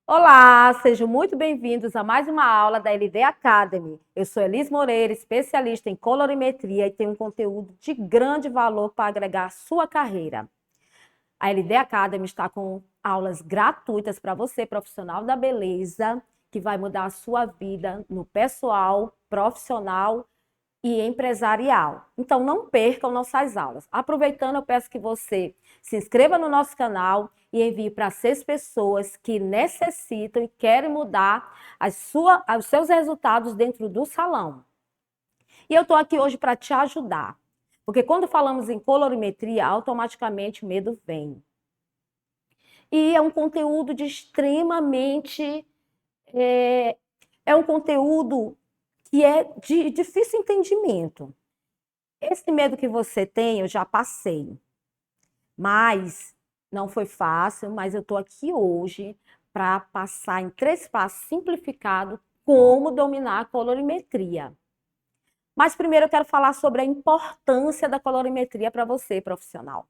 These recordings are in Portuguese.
Olá, sejam muito bem-vindos a mais uma aula da LD Academy. Eu sou Elis Moreira, especialista em colorimetria e tenho um conteúdo de grande valor para agregar à sua carreira. A LD Academy está com aulas gratuitas para você, profissional da beleza, que vai mudar a sua vida no pessoal, profissional e empresarial. Então, não percam nossas aulas. Aproveitando, eu peço que você se inscreva no nosso canal e envie para 6 pessoas que necessitam e querem mudar os seus resultados dentro do salão. E eu estou aqui hoje para te ajudar. Porque quando falamos em colorimetria, automaticamente o medo vem. E é um conteúdo de extremamente. É, é um conteúdo que é de difícil entendimento. Esse medo que você tem, eu já passei. Mas não foi fácil, mas eu estou aqui hoje para passar em 3 passos simplificados como dominar a colorimetria. Mas primeiro eu quero falar sobre a importância da colorimetria para você, profissional.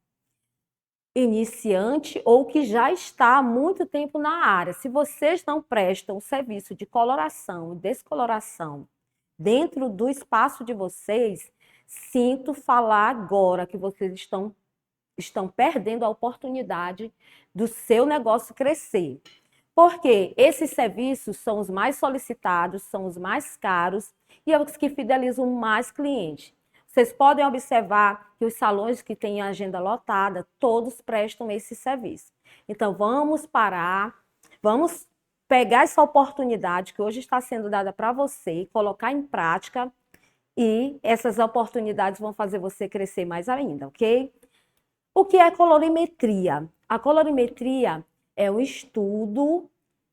Iniciante ou que já está há muito tempo na área. Se vocês não prestam o serviço de coloração e descoloração dentro do espaço de vocês, sinto falar agora que vocês estão perdendo a oportunidade do seu negócio crescer. Porque esses serviços são os mais solicitados, são os mais caros e os que fidelizam mais clientes. Vocês podem observar que os salões que têm agenda lotada, todos prestam esse serviço. Então, vamos parar, vamos pegar essa oportunidade que hoje está sendo dada para você, colocar em prática e essas oportunidades vão fazer você crescer mais ainda, ok? O que é colorimetria? A colorimetria é um estudo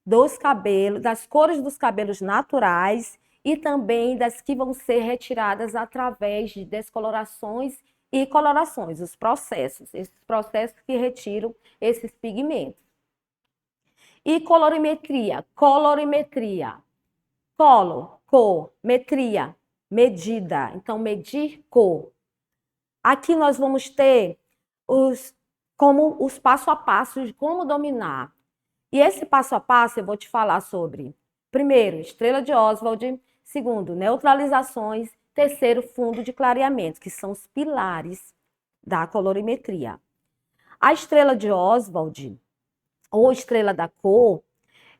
dos cabelos, das cores dos cabelos naturais e também das que vão ser retiradas através de descolorações e colorações, esses processos que retiram esses pigmentos. E colorimetria, cor, metria, medida. Então, medir cor. Aqui nós vamos ter os passo a passo de como dominar. E esse passo a passo eu vou te falar sobre, primeiro, estrela de Oswald, segundo, neutralizações, terceiro, fundo de clareamento, que são os pilares da colorimetria. A estrela de Oswald, ou estrela da cor,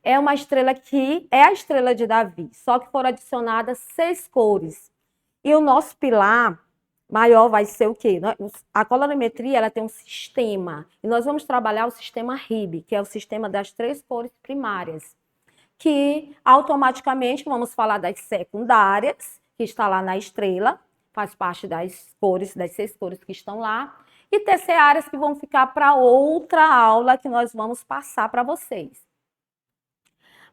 é uma estrela que é a estrela de Davi, só que foram adicionadas 6 cores. E o nosso pilar maior vai ser o quê? A colorimetria ela tem um sistema, e nós vamos trabalhar o sistema RIB, que é o sistema das 3 cores primárias, que automaticamente vamos falar das secundárias, que está lá na estrela, faz parte das cores, das 6 cores que estão lá, e terciárias que vão ficar para outra aula que nós vamos passar para vocês.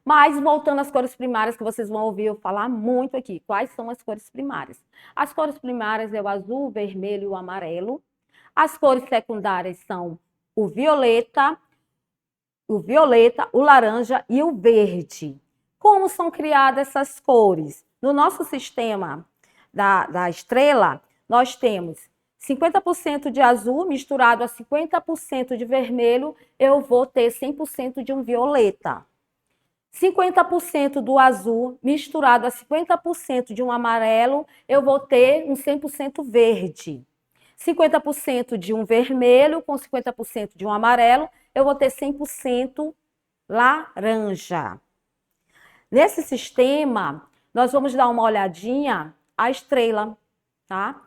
Mas voltando às cores primárias, que vocês vão ouvir eu falar muito aqui. Quais são as cores primárias? As cores primárias é o azul, o vermelho e o amarelo. As cores secundárias são o violeta, o laranja e o verde. Como são criadas essas cores? No nosso sistema da estrela, nós temos 50% de azul misturado a 50% de vermelho, eu vou ter 100% de um violeta. 50% do azul misturado a 50% de um amarelo, eu vou ter um 100% verde. 50% de um vermelho com 50% de um amarelo, eu vou ter 100% laranja. Nesse sistema, nós vamos dar uma olhadinha à estrela, tá?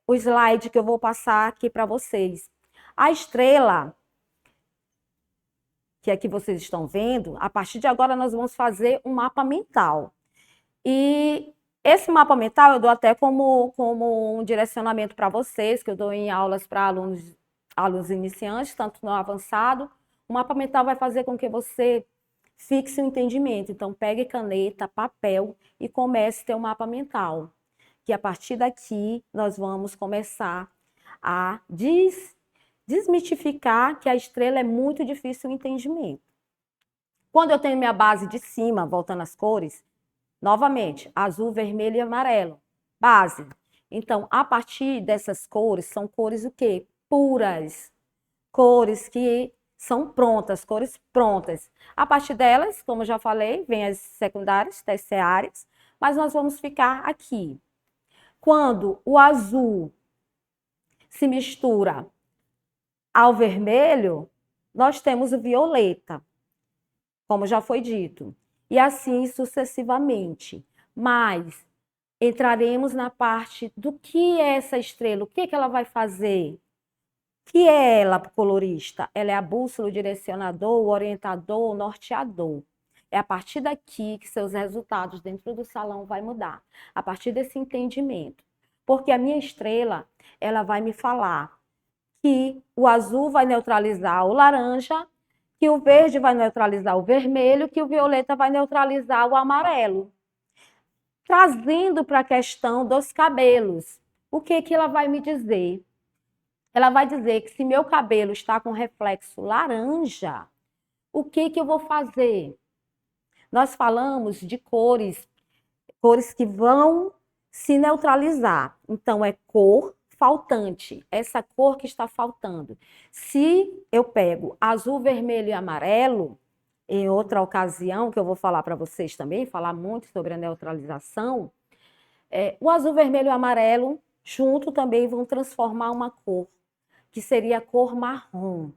O slide que eu vou passar aqui para vocês. A estrela, que aqui vocês estão vendo, a partir de agora nós vamos fazer um mapa mental. E esse mapa mental eu dou até como um direcionamento para vocês, que eu dou em aulas para alunos iniciantes, tanto no avançado. O mapa mental vai fazer com que você fixe o entendimento. Então, pegue caneta, papel e comece a ter um mapa mental. Que a partir daqui nós vamos começar a desmitificar que a estrela é muito difícil o entendimento. Quando eu tenho minha base de cima, voltando às cores, novamente, azul, vermelho e amarelo, base. Então, a partir dessas cores, são cores o quê? Puras. Cores que São prontas, cores prontas. A partir delas, como eu já falei, vem as secundárias, terciárias, mas nós vamos ficar aqui. Quando o azul se mistura ao vermelho, nós temos o violeta, como já foi dito. E assim sucessivamente. Mas entraremos na parte do que é essa estrela, o que ela vai fazer. O que é ela, colorista? Ela é a bússola, o direcionador, o orientador, o norteador. É a partir daqui que seus resultados dentro do salão vai mudar. A partir desse entendimento. Porque a minha estrela, ela vai me falar que o azul vai neutralizar o laranja, que o verde vai neutralizar o vermelho, que o violeta vai neutralizar o amarelo. Trazendo para a questão dos cabelos, o que ela vai me dizer? Ela vai dizer que se meu cabelo está com reflexo laranja, o que eu vou fazer? Nós falamos de cores que vão se neutralizar. Então, é cor faltante, essa cor que está faltando. Se eu pego azul, vermelho e amarelo, em outra ocasião, que eu vou falar para vocês também, falar muito sobre a neutralização, o azul, vermelho e amarelo, junto também vão transformar uma cor, que seria a cor marrom.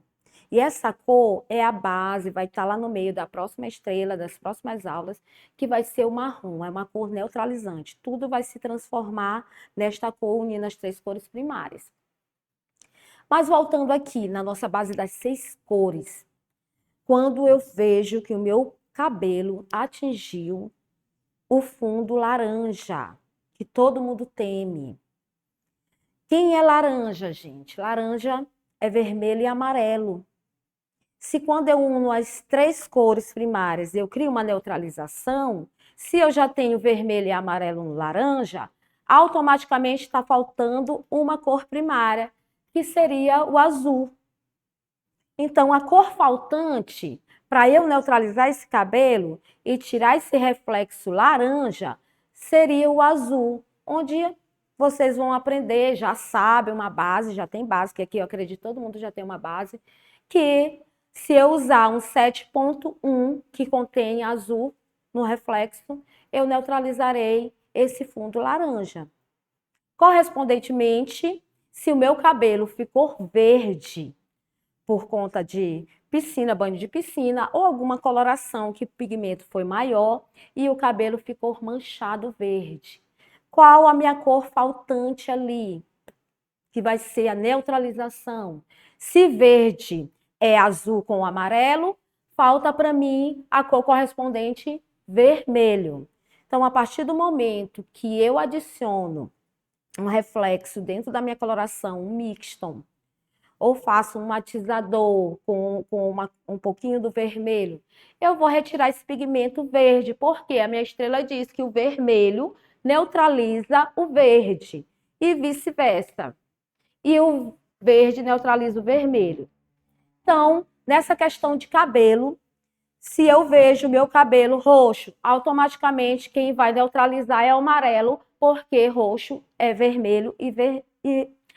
E essa cor é a base, vai estar lá no meio da próxima estrela, das próximas aulas, que vai ser o marrom, é uma cor neutralizante. Tudo vai se transformar nesta cor, unindo as 3 cores primárias. Mas voltando aqui, na nossa base das 6 cores, quando eu vejo que o meu cabelo atingiu o fundo laranja, que todo mundo teme. Quem é laranja, gente? Laranja é vermelho e amarelo. Se quando eu uno as 3 cores primárias, eu crio uma neutralização, se eu já tenho vermelho e amarelo no laranja, automaticamente está faltando uma cor primária, que seria o azul. Então, a cor faltante, para eu neutralizar esse cabelo e tirar esse reflexo laranja, seria o azul, onde vocês vão aprender, já sabem uma base, já tem base, que aqui eu acredito que todo mundo já tem uma base, que se eu usar um 7.1 que contém azul no reflexo, eu neutralizarei esse fundo laranja. Correspondentemente, se o meu cabelo ficou verde por conta de piscina, banho de piscina, ou alguma coloração que o pigmento foi maior e o cabelo ficou manchado verde. Qual a minha cor faltante ali? Que vai ser a neutralização. Se verde é azul com amarelo, falta para mim a cor correspondente vermelho. Então, a partir do momento que eu adiciono um reflexo dentro da minha coloração, um mixton, ou faço um matizador com um pouquinho do vermelho, eu vou retirar esse pigmento verde, porque a minha estrela diz que o vermelho neutraliza o verde e vice-versa. E o verde neutraliza o vermelho. Então, nessa questão de cabelo, se eu vejo meu cabelo roxo, automaticamente quem vai neutralizar é o amarelo, porque roxo é vermelho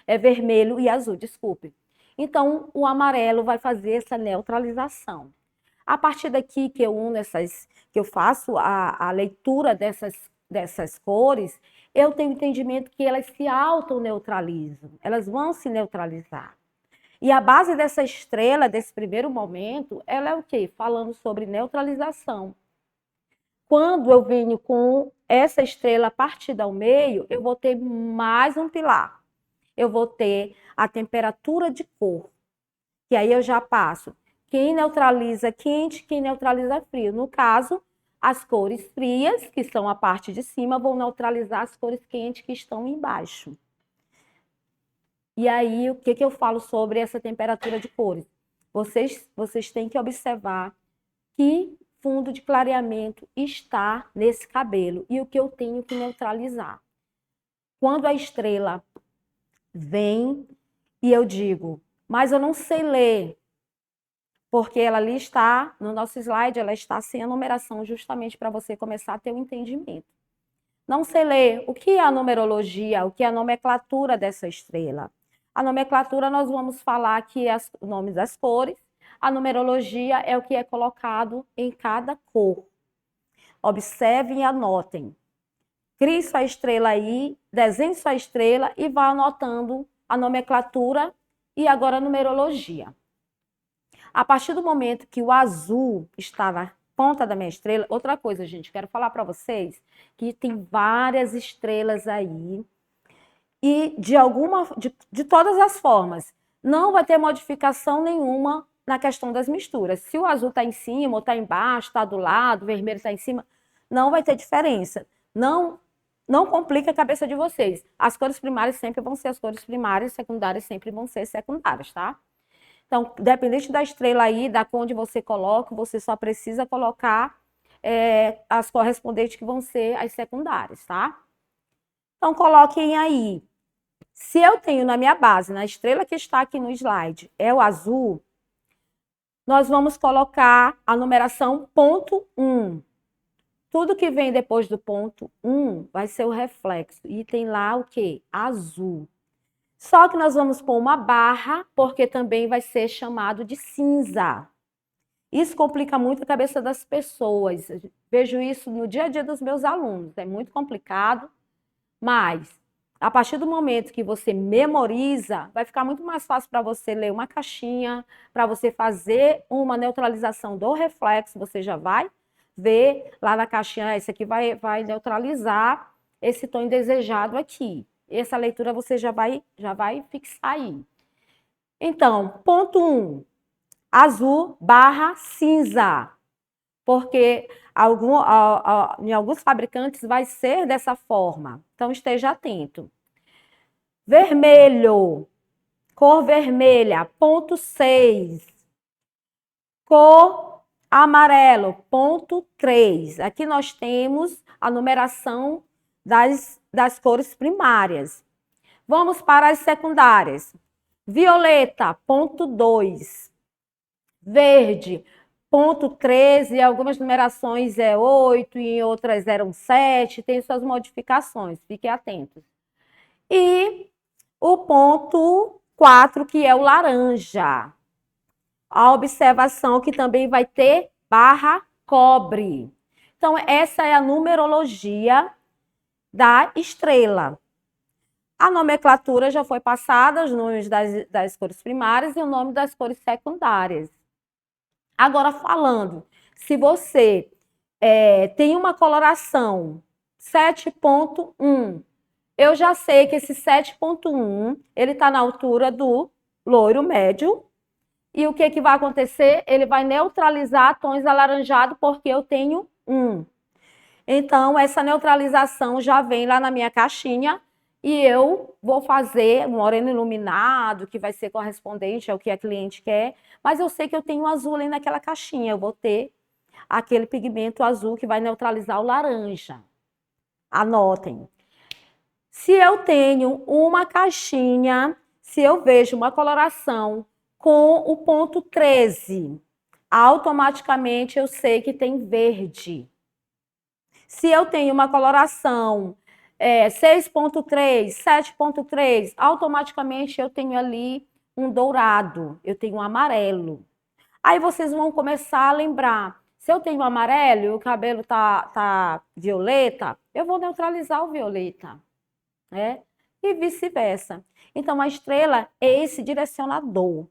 é vermelho e azul, desculpe. Então, o amarelo vai fazer essa neutralização. A partir daqui que eu uno que eu faço a leitura dessas cores, eu tenho entendimento que elas se autoneutralizam, elas vão se neutralizar. E a base dessa estrela, desse primeiro momento, ela é o quê? Falando sobre neutralização. Quando eu venho com essa estrela partida ao meio, eu vou ter mais um pilar. Eu vou ter a temperatura de cor. E aí eu já passo quem neutraliza quente, quem neutraliza frio. No caso, as cores frias, que são a parte de cima, vão neutralizar as cores quentes que estão embaixo. E aí, o que eu falo sobre essa temperatura de cores? Vocês têm que observar que fundo de clareamento está nesse cabelo e o que eu tenho que neutralizar. Quando a estrela vem e eu digo, mas eu não sei ler, porque ela ali está, no nosso slide, ela está sem a numeração, justamente para você começar a ter um entendimento. Não sei ler o que é a numerologia, o que é a nomenclatura dessa estrela. A nomenclatura nós vamos falar aqui o nome das cores, A numerologia é o que é colocado em cada cor. Observem e anotem. Crie sua estrela aí, desenhe sua estrela e vá anotando a nomenclatura e agora a numerologia. A partir do momento que o azul está na ponta da minha estrela, outra coisa, gente, quero falar para vocês que tem várias estrelas aí e de todas as formas, não vai ter modificação nenhuma na questão das misturas. Se o azul está em cima ou está embaixo, está do lado, o vermelho está em cima, não vai ter diferença. Não complica a cabeça de vocês. As cores primárias sempre vão ser as cores primárias, secundárias sempre vão ser secundárias, tá? Então, dependente da estrela aí, da cor onde você coloca, você só precisa colocar as correspondentes que vão ser as secundárias, tá? Então, coloquem aí. Se eu tenho na minha base, na estrela que está aqui no slide, é o azul, nós vamos colocar a numeração ponto 1. Tudo que vem depois do ponto 1 vai ser o reflexo. E tem lá o quê? Azul. Só que nós vamos pôr uma barra, porque também vai ser chamado de cinza. Isso complica muito a cabeça das pessoas. Vejo isso no dia a dia dos meus alunos. É muito complicado, mas a partir do momento que você memoriza, vai ficar muito mais fácil para você ler uma caixinha, para você fazer uma neutralização do reflexo, você já vai ver lá na caixinha, esse aqui vai neutralizar esse tom indesejado aqui. Essa leitura você já vai fixar aí. Então, ponto 1, azul barra cinza, porque em alguns fabricantes vai ser dessa forma, então esteja atento. Vermelho, cor vermelha, ponto 6. Cor amarelo, ponto 3. Aqui nós temos a numeração das cores primárias. Vamos para as secundárias. Violeta, ponto 2. Verde, ponto 13, algumas numerações é 8, em outras eram 7, tem suas modificações, fiquem atentos. E o ponto 4, que é o laranja. A observação que também vai ter barra cobre. Então, essa é a numerologia da estrela. A nomenclatura já foi passada, os nomes das cores primárias e o nome das cores secundárias. Agora, falando, se você tem uma coloração 7.1, eu já sei que esse 7.1, ele está na altura do loiro médio. E o que vai acontecer? Ele vai neutralizar tons alaranjados porque eu tenho 1. Então, essa neutralização já vem lá na minha caixinha e eu vou fazer um moreno iluminado, que vai ser correspondente ao que a cliente quer, mas eu sei que eu tenho azul ali naquela caixinha, eu vou ter aquele pigmento azul que vai neutralizar o laranja. Anotem. Se eu tenho uma caixinha, se eu vejo uma coloração com o ponto 13, automaticamente eu sei que tem verde. Se eu tenho uma coloração 6.3, 7.3, automaticamente eu tenho ali um dourado, eu tenho um amarelo. Aí vocês vão começar a lembrar, se eu tenho amarelo e o cabelo tá violeta, eu vou neutralizar o violeta, né? E vice-versa. Então, a estrela é esse direcionador.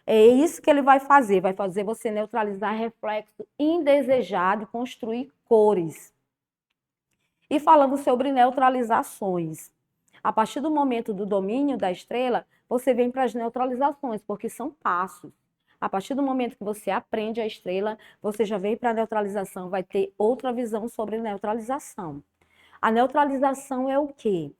É isso que ele vai fazer você neutralizar reflexo indesejado e construir cores. E falando sobre neutralizações. A partir do momento do domínio da estrela, você vem para as neutralizações, porque são passos. A partir do momento que você aprende a estrela, você já vem para a neutralização, vai ter outra visão sobre neutralização. A neutralização é o quê?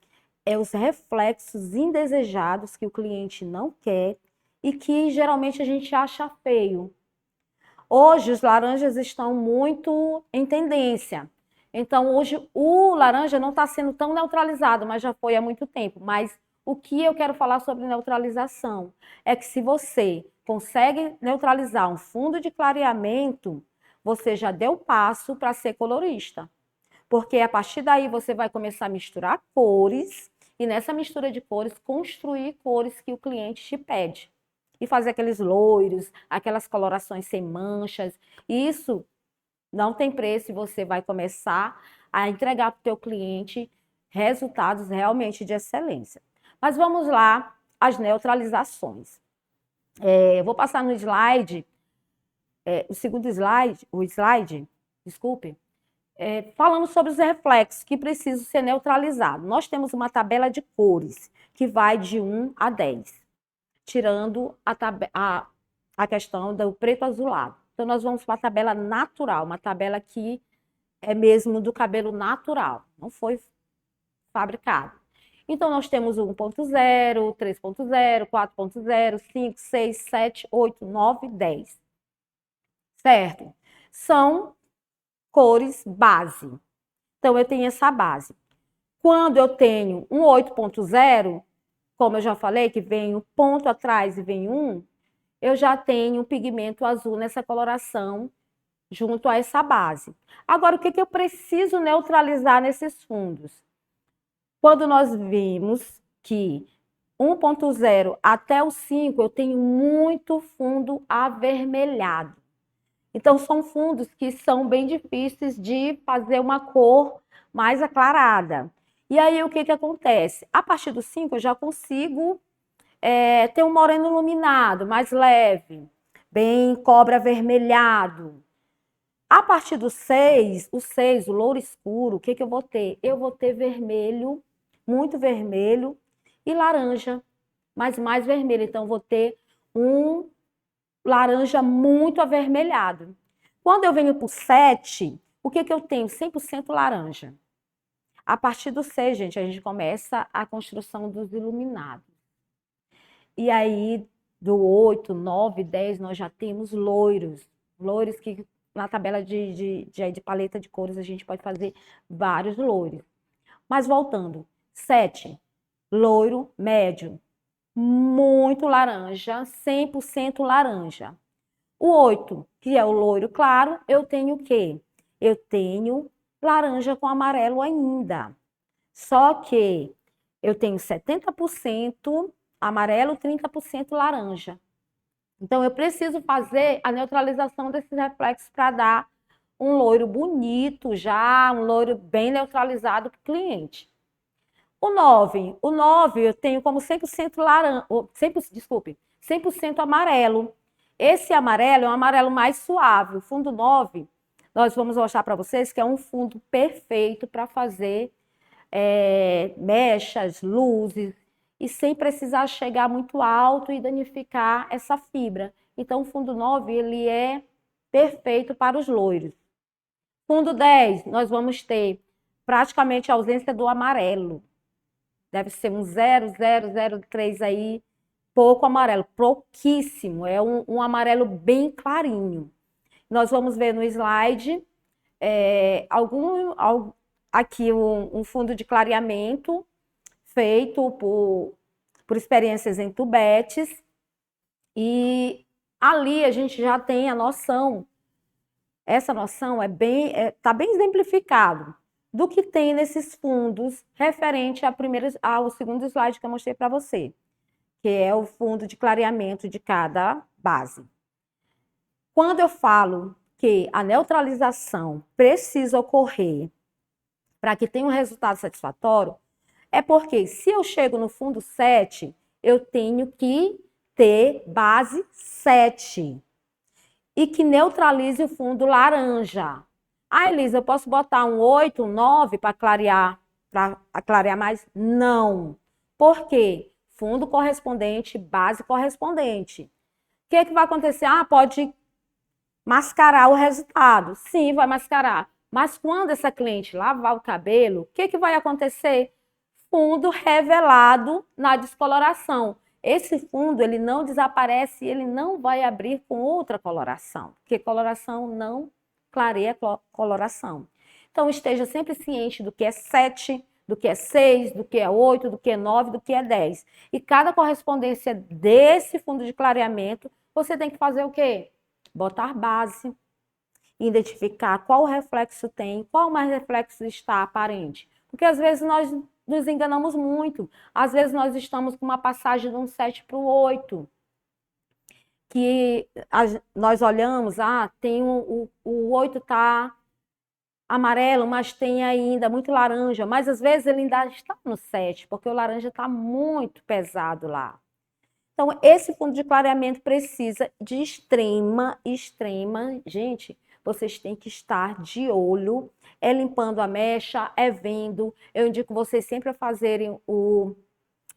É os reflexos indesejados que o cliente não quer e que geralmente a gente acha feio. Hoje os laranjas estão muito em tendência. Então hoje o laranja não está sendo tão neutralizado, mas já foi há muito tempo. Mas o que eu quero falar sobre neutralização é que se você consegue neutralizar um fundo de clareamento, você já deu passo para ser colorista. Porque a partir daí você vai começar a misturar cores e nessa mistura de cores construir cores que o cliente te pede. e fazer aqueles loiros, aquelas colorações sem manchas. Isso não tem preço e você vai começar a entregar para o teu cliente resultados realmente de excelência. Mas vamos lá, as neutralizações. Eu vou passar no slide, o segundo slide, desculpe, falando sobre os reflexos que precisam ser neutralizados. Nós temos uma tabela de cores que vai de 1 a 10, tirando a questão do preto azulado. Então, nós vamos para a tabela natural, uma tabela que é mesmo do cabelo natural, não foi fabricado. Então, nós temos 1.0, 3.0, 4.0, 5, 6, 7, 8, 9, 10. Certo? São cores base. Então, eu tenho essa base. Quando eu tenho um 8.0, como eu já falei, que vem um ponto atrás e vem um, eu já tenho um pigmento azul nessa coloração junto a essa base. Agora, o que eu preciso neutralizar nesses fundos? Quando nós vimos que 1.0 até o 5, eu tenho muito fundo avermelhado. Então, são fundos que são bem difíceis de fazer uma cor mais aclarada. E aí, o que acontece? A partir do 5, eu já consigo ter um moreno iluminado, mais leve, bem cobre avermelhado. A partir do 6, o louro escuro, o que eu vou ter? Eu vou ter vermelho, muito vermelho, e laranja, mas mais vermelho. Então, eu vou ter um laranja muito avermelhado. Quando eu venho para o 7, o que eu tenho? 100% laranja. A partir do 6, gente, a gente começa a construção dos iluminados. E aí, do 8, 9, 10, nós já temos loiros. Loiros que na tabela de paleta de cores a gente pode fazer vários loiros. Mas voltando, 7, loiro médio, muito laranja, 100% laranja. O 8, que é o loiro claro, eu tenho o quê? Eu tenho laranja com amarelo ainda. Só que eu tenho 70% amarelo, 30% laranja. Então, eu preciso fazer a neutralização desses reflexos para dar um loiro bonito já, um loiro bem neutralizado para o cliente. O 9 eu tenho como 100% laranja, 100% amarelo. Esse amarelo é um amarelo mais suave. O fundo 9, nós vamos mostrar para vocês que é um fundo perfeito para fazer mechas, luzes, e sem precisar chegar muito alto e danificar essa fibra. Então, o fundo 9, ele é perfeito para os loiros. Fundo 10, nós vamos ter praticamente a ausência do amarelo. Deve ser um 0,003 aí, pouco amarelo, pouquíssimo. É um amarelo bem clarinho. Nós vamos ver no slide aqui um fundo de clareamento feito por experiências em tubetes, e ali a gente já tem a noção, essa noção está bem exemplificado do que tem nesses fundos referente ao segundo slide que eu mostrei para você, que é o fundo de clareamento de cada base. Quando eu falo que a neutralização precisa ocorrer para que tenha um resultado satisfatório, é porque se eu chego no fundo 7, eu tenho que ter base 7 e que neutralize o fundo laranja. Ah, Elisa, eu posso botar um 8, um 9 para clarear mais? Não. Por quê? Fundo correspondente, base correspondente. O que vai acontecer? Ah, pode mascarar o resultado. Sim, vai mascarar. Mas quando essa cliente lavar o cabelo, o que vai acontecer? Fundo revelado na descoloração. Esse fundo, ele não desaparece, ele não vai abrir com outra coloração, porque coloração não clareia coloração. Então, esteja sempre ciente do que é 7, do que é 6, do que é 8, do que é 9, do que é 10. E cada correspondência desse fundo de clareamento, você tem que fazer o quê? Botar base, identificar qual reflexo tem, qual mais reflexo está aparente. Porque às vezes nós nos enganamos muito. Às vezes nós estamos com uma passagem de um 7 para o 8. que nós olhamos, tem o 8 tá amarelo, mas tem ainda muito laranja, mas às vezes ele ainda está no 7, porque o laranja está muito pesado lá. Então, esse fundo de clareamento precisa de extrema, gente, vocês têm que estar de olho, limpando a mecha, vendo. Eu indico vocês sempre a fazerem o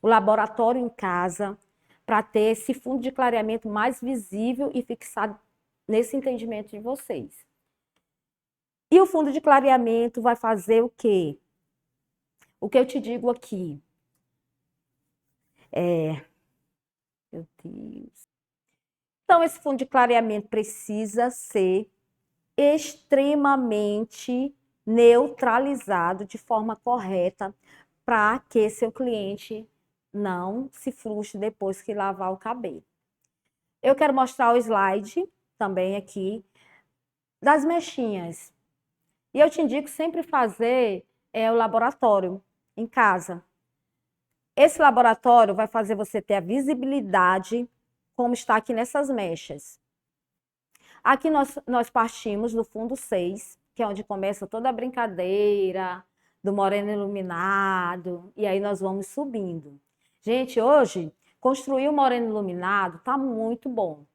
laboratório em casa, para ter esse fundo de clareamento mais visível e fixado nesse entendimento de vocês. E o fundo de clareamento vai fazer o quê? O que eu te digo aqui meu Deus. Então, esse fundo de clareamento precisa ser extremamente neutralizado de forma correta para que seu cliente não se frustre depois que lavar o cabelo. Eu quero mostrar o slide também aqui das mechinhas. E eu te indico sempre fazer o laboratório em casa. Esse laboratório vai fazer você ter a visibilidade como está aqui nessas mechas. Aqui nós partimos do fundo 6, que é onde começa toda a brincadeira do moreno iluminado, e aí nós vamos subindo. Gente, hoje, construir o moreno iluminado tá muito bom.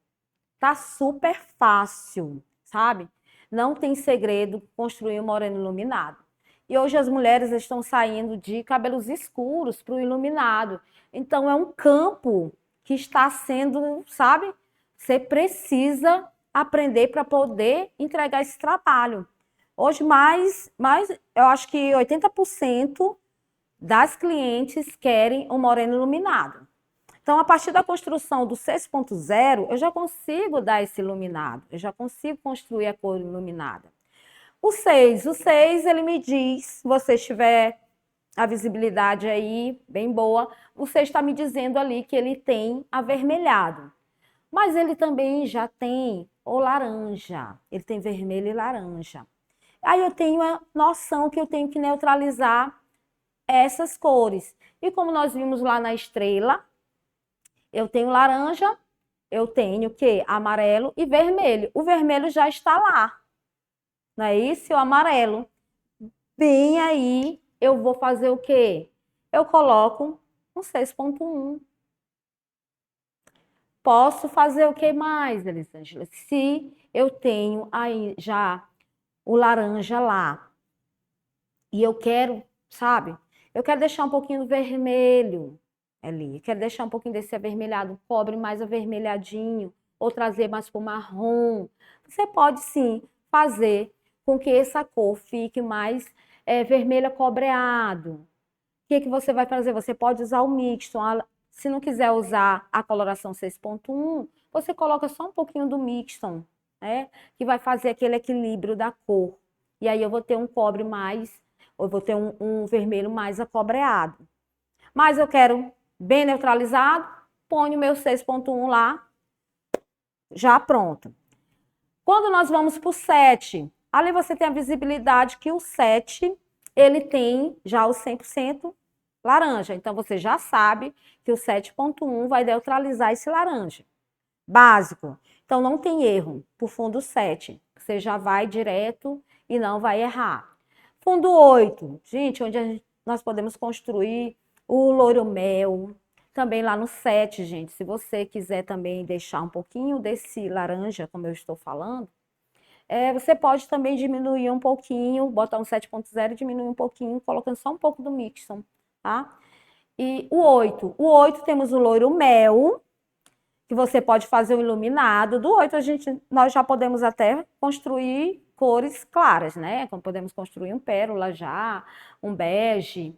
Tá super fácil, sabe? Não tem segredo construir o moreno iluminado. E hoje as mulheres estão saindo de cabelos escuros para o iluminado. Então é um campo que está sendo, sabe? Você precisa aprender para poder entregar esse trabalho. Hoje, eu acho que 80% das clientes querem um moreno iluminado. Então, a partir da construção do 6.0, eu já consigo dar esse iluminado, eu já consigo construir a cor iluminada. O 6, ele me diz, se você tiver a visibilidade aí bem boa, o 6 está me dizendo ali que ele tem avermelhado. Mas ele também já tem o laranja, ele tem vermelho e laranja. Aí eu tenho a noção que eu tenho que neutralizar essas cores. E como nós vimos lá na estrela, eu tenho laranja, eu tenho o quê? Amarelo e vermelho. O vermelho já está lá, não é isso? O amarelo. Bem aí, eu vou fazer o quê? Eu coloco um 6.1. Posso fazer o que mais, Elisângela? Se eu tenho aí já o laranja lá e eu quero, sabe? Eu quero deixar um pouquinho do vermelho ali. Eu quero deixar um pouquinho desse avermelhado, cobre mais avermelhadinho, ou trazer mais para o marrom. Você pode sim fazer com que essa cor fique mais vermelho cobreado. O que você vai fazer? Você pode usar o mixton. Se não quiser usar a coloração 6.1, você coloca só um pouquinho do mixton, né? Que vai fazer aquele equilíbrio da cor. E aí eu vou ter um cobre mais, ou eu vou ter um vermelho mais acobreado. Mas eu quero bem neutralizado, ponho o meu 6.1 lá, já pronto. Quando nós vamos para o 7, ali você tem a visibilidade que o 7, ele tem já o 100% laranja. Então, você já sabe que o 7.1 vai neutralizar esse laranja. Básico. Então, não tem erro para o fundo 7. Você já vai direto e não vai errar. Fundo 8, gente, onde nós podemos construir o loiro mel. Também lá no 7, gente, se você quiser também deixar um pouquinho desse laranja, como eu estou falando, você pode também diminuir um pouquinho, botar um 7.0 e diminuir um pouquinho, colocando só um pouco do mixton, tá? E o 8 temos o loiro mel, que você pode fazer o iluminado. Do 8 nós já podemos até construir cores claras, né? Como podemos construir um pérola já, um bege.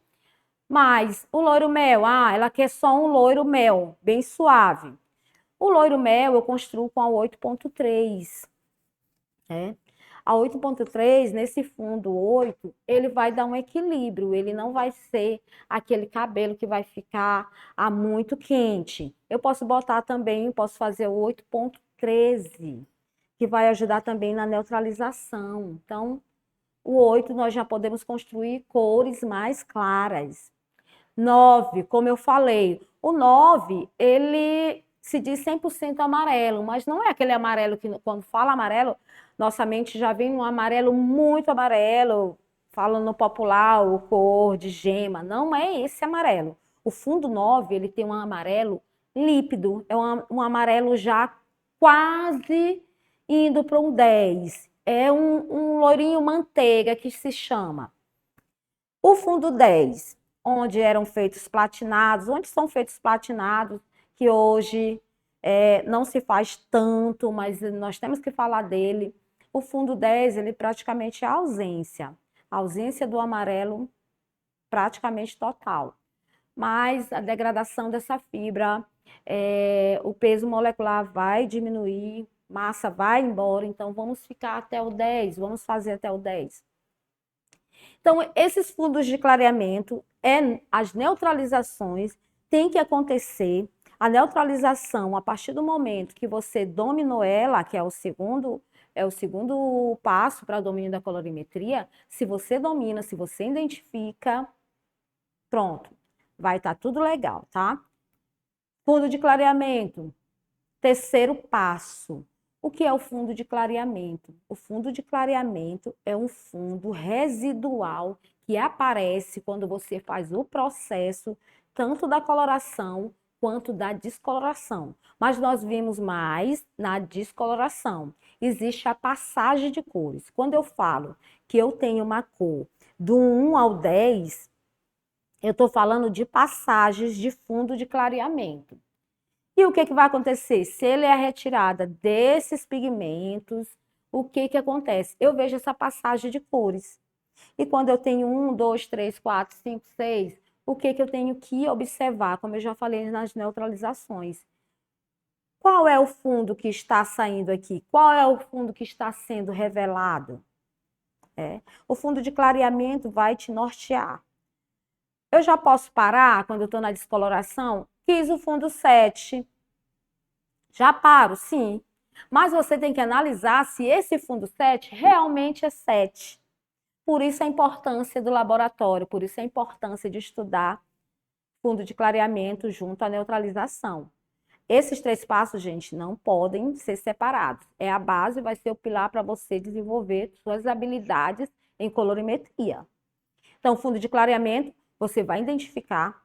Mas o loiro mel, ela quer só um loiro mel, bem suave. O loiro mel eu construo com a 8.3, né? A 8.3, nesse fundo 8, ele vai dar um equilíbrio, ele não vai ser aquele cabelo que vai ficar muito quente. Eu posso botar também, posso fazer o 8.13, que vai ajudar também na neutralização. Então, o 8 nós já podemos construir cores mais claras. 9, como eu falei, o 9, ele se diz 100% amarelo, mas não é aquele amarelo que, quando fala amarelo, nossa mente já vem um amarelo muito amarelo, falando no popular, o cor de gema. Não é esse amarelo. O fundo 9, ele tem um amarelo lípido, é um amarelo já quase indo para um 10. É um lourinho manteiga que se chama. O fundo 10, onde eram feitos platinados, onde são feitos platinados, que hoje não se faz tanto, mas nós temos que falar dele. O fundo 10, ele praticamente é a ausência do amarelo praticamente total. Mas a degradação dessa fibra, o peso molecular vai diminuir, massa vai embora, então vamos ficar até o 10, vamos fazer até o 10. Então, esses fundos de clareamento, as neutralizações têm que acontecer. A neutralização, a partir do momento que você dominou ela, que é o segundo passo para o domínio da colorimetria, se você domina, se você identifica, pronto, vai estar tudo legal, tá? Fundo de clareamento, terceiro passo. O que é o fundo de clareamento? O fundo de clareamento é um fundo residual que aparece quando você faz o processo tanto da coloração quanto da descoloração. Mas nós vimos mais na descoloração. Existe a passagem de cores. Quando eu falo que eu tenho uma cor do 1 ao 10, eu estou falando de passagens de fundo de clareamento. E o que vai acontecer? Se ele é retirada desses pigmentos, o que acontece? Eu vejo essa passagem de cores. E quando eu tenho 1, 2, 3, 4, 5, 6, o que eu tenho que observar? Como eu já falei nas neutralizações. Qual é o fundo que está saindo aqui? Qual é o fundo que está sendo revelado? O fundo de clareamento vai te nortear. Eu já posso parar quando eu estou na descoloração? Quis o fundo 7. Já paro, sim. Mas você tem que analisar se esse fundo 7 realmente é 7. Por isso a importância do laboratório, por isso a importância de estudar fundo de clareamento junto à neutralização. Esses 3 passos, gente, não podem ser separados. É a base, vai ser o pilar para você desenvolver suas habilidades em colorimetria. Então, fundo de clareamento, você vai identificar,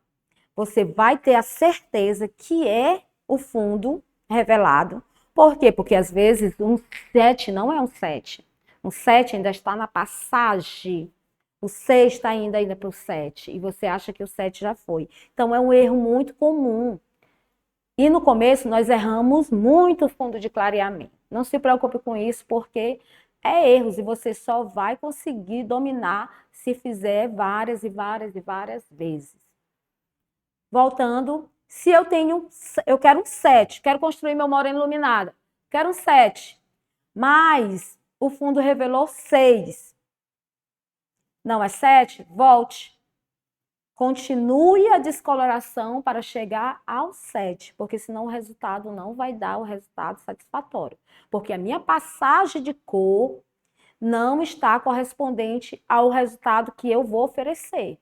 você vai ter a certeza que é o fundo revelado. Por quê? Porque às vezes um 7 não é um 7. Um 7 ainda está na passagem. O 6 está ainda para o 7. E você acha que o 7 já foi. Então é um erro muito comum. E no começo nós erramos muito o fundo de clareamento. Não se preocupe com isso, porque é erros e você só vai conseguir dominar se fizer várias e várias e várias vezes. Voltando, se eu quero um 7, quero construir meu moreno iluminado, quero um 7, mas o fundo revelou 6. Não é 7? Volte. Continue a descoloração para chegar ao 7, porque senão o resultado não vai dar o resultado satisfatório. Porque a minha passagem de cor não está correspondente ao resultado que eu vou oferecer.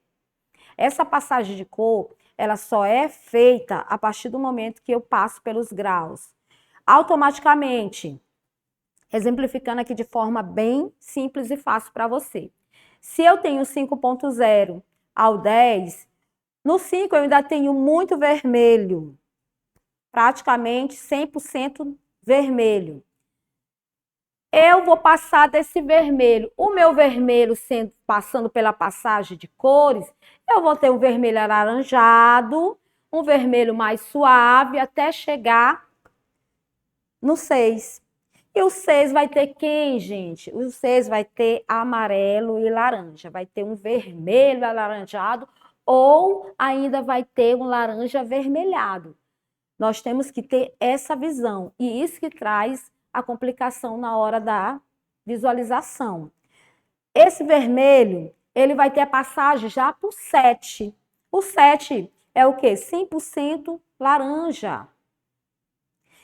Essa passagem de cor, ela só é feita a partir do momento que eu passo pelos graus. Automaticamente, exemplificando aqui de forma bem simples e fácil para você. Se eu tenho 5.0 ao 10, no 5 eu ainda tenho muito vermelho, praticamente 100% vermelho. Eu vou passar desse vermelho. O meu vermelho passando pela passagem de cores, eu vou ter um vermelho alaranjado, um vermelho mais suave, até chegar no 6. E o 6 vai ter quem, gente? O 6 vai ter amarelo e laranja. Vai ter um vermelho alaranjado ou ainda vai ter um laranja avermelhado. Nós temos que ter essa visão. E isso que traz a complicação na hora da visualização. Esse vermelho, ele vai ter a passagem já para o 7. O 7 é o quê? 100% laranja.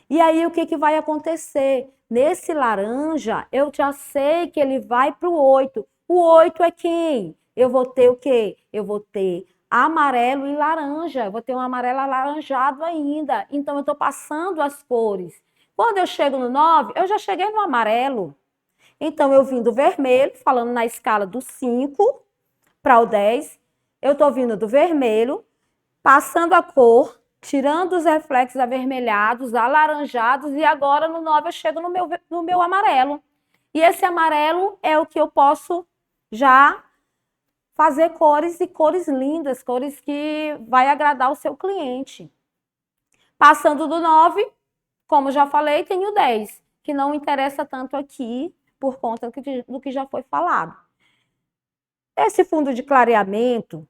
E aí, o que vai acontecer? Nesse laranja, eu já sei que ele vai para o 8. O 8 é quem? Eu vou ter o quê? Eu vou ter amarelo e laranja. Eu vou ter um amarelo alaranjado ainda. Então, eu estou passando as cores. Quando eu chego no 9, eu já cheguei no amarelo. Então, eu vim do vermelho, falando na escala do 5 para o 10. Eu estou vindo do vermelho, passando a cor, tirando os reflexos avermelhados, alaranjados, e agora no 9 eu chego no meu amarelo. E esse amarelo é o que eu posso já fazer cores e cores lindas, cores que vai agradar o seu cliente. Passando do 9, como já falei, tem o 10, que não interessa tanto aqui por conta do que já foi falado. Esse fundo de clareamento,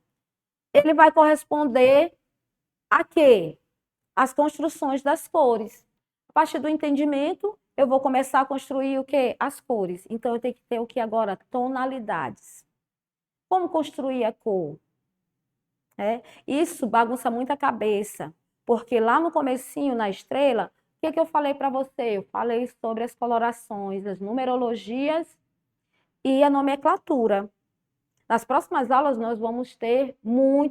ele vai corresponder a quê? As construções das cores. A partir do entendimento, eu vou começar a construir o quê? As cores. Então, eu tenho que ter o que agora? Tonalidades. Como construir a cor? Isso bagunça muito a cabeça, porque lá no comecinho, na estrela, o que eu falei para você? Eu falei sobre as colorações, as numerologias e a nomenclatura. Nas próximas aulas nós vamos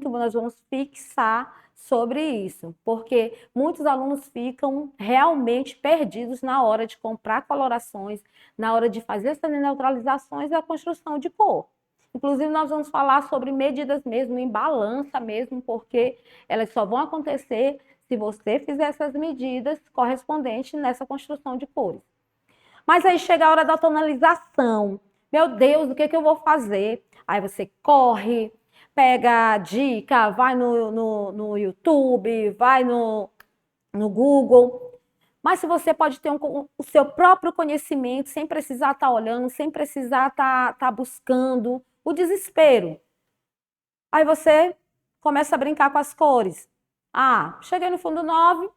nós vamos fixar sobre isso, porque muitos alunos ficam realmente perdidos na hora de comprar colorações, na hora de fazer essas neutralizações e a construção de cor. Inclusive, nós vamos falar sobre medidas mesmo, em balança mesmo, porque elas só vão acontecer se você fizer essas medidas correspondentes nessa construção de cores. Mas aí chega a hora da tonalização. Meu Deus, o que eu vou fazer? Aí você corre, pega a dica, vai no YouTube, vai no Google. Mas se você pode ter o seu próprio conhecimento, sem precisar estar olhando, sem precisar estar buscando, o desespero. Aí você começa a brincar com as cores. Ah, cheguei no fundo 9,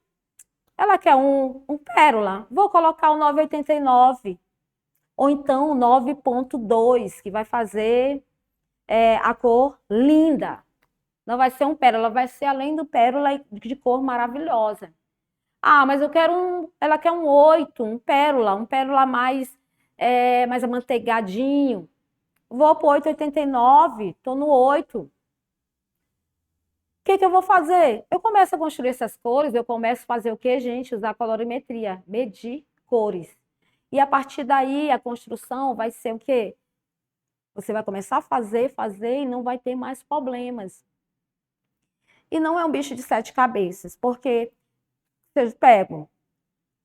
ela quer um pérola, vou colocar o 9,89. Ou então o 9,2, que vai fazer a cor linda. Não vai ser um pérola, vai ser além do pérola de cor maravilhosa. Ah, mas eu quero ela quer um 8, um pérola mais amanteigadinho. Vou para 8,89, estou no 8. O que eu vou fazer? Eu começo a construir essas cores, eu começo a fazer o quê, gente? Usar colorimetria, medir cores. E a partir daí, a construção vai ser o quê? Você vai começar a fazer e não vai ter mais problemas. E não é um bicho de 7 cabeças, porque se eu pego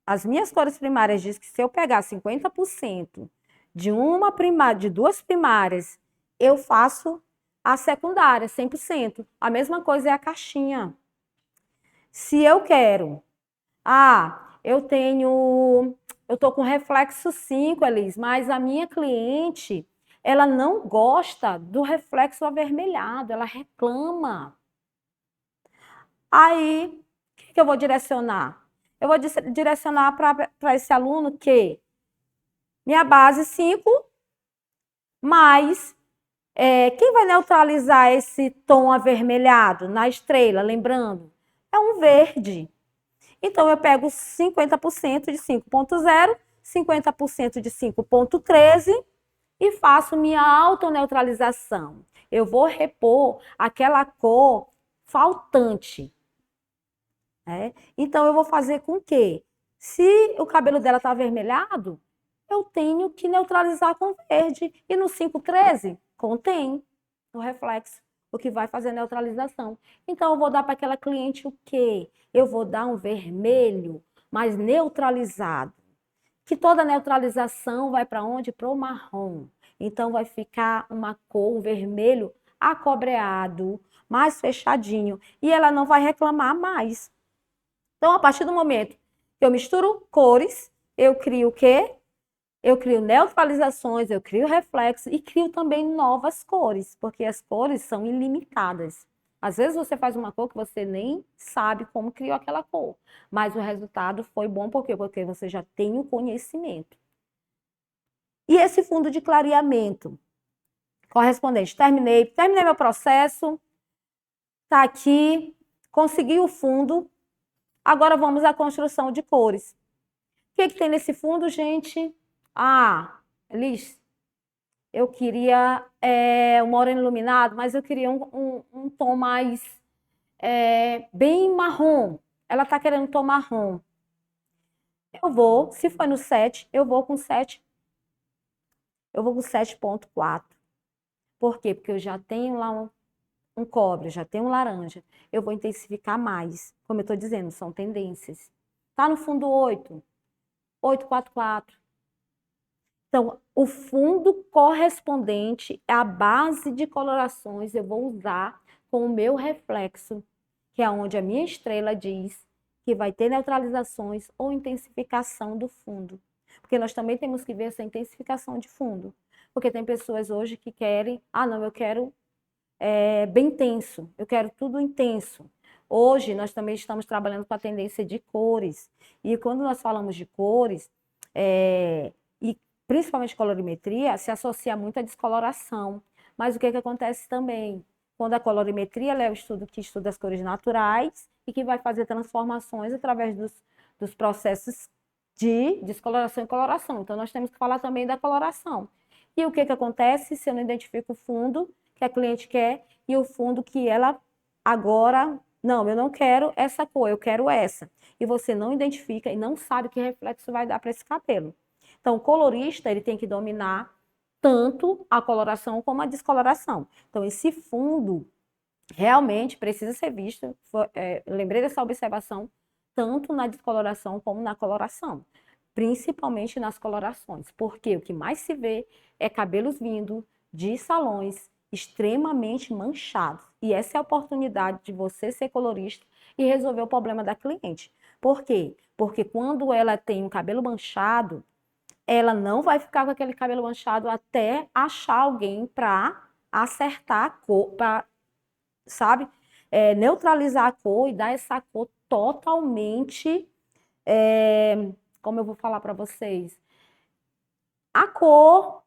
as minhas cores primárias, diz que se eu pegar 50% de duas primárias, eu faço a secundária, 100%. A mesma coisa é a caixinha. Se eu quero, eu tô com reflexo 5, Elis, mas a minha cliente, ela não gosta do reflexo avermelhado, ela reclama. Aí, o que eu vou direcionar? Eu vou direcionar para esse aluno que minha base 5, mas quem vai neutralizar esse tom avermelhado na estrela, lembrando? É um verde. Então, eu pego 50% de 5,0, 50% de 5,13 e faço minha autoneutralização. Eu vou repor aquela cor faltante. Então, eu vou fazer com que, se o cabelo dela está avermelhado, eu tenho que neutralizar com verde. E no 5,13, contém o reflexo, o que vai fazer a neutralização. Então, eu vou dar para aquela cliente o quê? Eu vou dar um vermelho mais neutralizado. Que toda neutralização vai para onde? Para o marrom. Então, vai ficar uma cor, um vermelho acobreado, mais fechadinho. E ela não vai reclamar mais. Então, a partir do momento que eu misturo cores, eu crio o quê? Eu crio neutralizações, eu crio reflexos e crio também novas cores, porque as cores são ilimitadas. Às vezes você faz uma cor que você nem sabe como criou aquela cor, mas o resultado foi bom por quê? Porque você já tem o conhecimento. E esse fundo de clareamento correspondente, terminei meu processo, tá aqui, consegui o fundo, agora vamos à construção de cores. O que tem nesse fundo, gente? Elis, eu queria um moreno iluminado, mas eu queria um tom mais bem marrom. Ela está querendo um tom marrom. Eu vou, se for no 7, eu vou com 7. Eu vou com 7,4. Por quê? Porque eu já tenho lá um cobre, já tenho um laranja. Eu vou intensificar mais. Como eu estou dizendo, são tendências. Tá no fundo 8, 8,44. Então, o fundo correspondente à base de colorações eu vou usar com o meu reflexo, que é onde a minha estrela diz que vai ter neutralizações ou intensificação do fundo. Porque nós também temos que ver essa intensificação de fundo. Porque tem pessoas hoje que querem, não, eu quero bem intenso, eu quero tudo intenso. Hoje nós também estamos trabalhando com a tendência de cores. E quando nós falamos de cores, e principalmente colorimetria, se associa muito à descoloração. Mas o que acontece também? Quando a colorimetria é o estudo que estuda as cores naturais e que vai fazer transformações através dos processos de descoloração e coloração. Então, nós temos que falar também da coloração. E o que acontece se eu não identifico o fundo que a cliente quer e o fundo que ela agora, não, eu não quero essa cor, eu quero essa. E você não identifica e não sabe que reflexo vai dar para esse cabelo. Então, o colorista ele tem que dominar tanto a coloração como a descoloração. Então, esse fundo realmente precisa ser visto. Lembrei dessa observação tanto na descoloração como na coloração, principalmente nas colorações, porque o que mais se vê é cabelos vindo de salões extremamente manchados. E essa é a oportunidade de você ser colorista e resolver o problema da cliente. Por quê? Porque quando ela tem um cabelo manchado, ela não vai ficar com aquele cabelo manchado até achar alguém para acertar a cor, para, sabe, neutralizar a cor e dar essa cor totalmente, como eu vou falar para vocês, a cor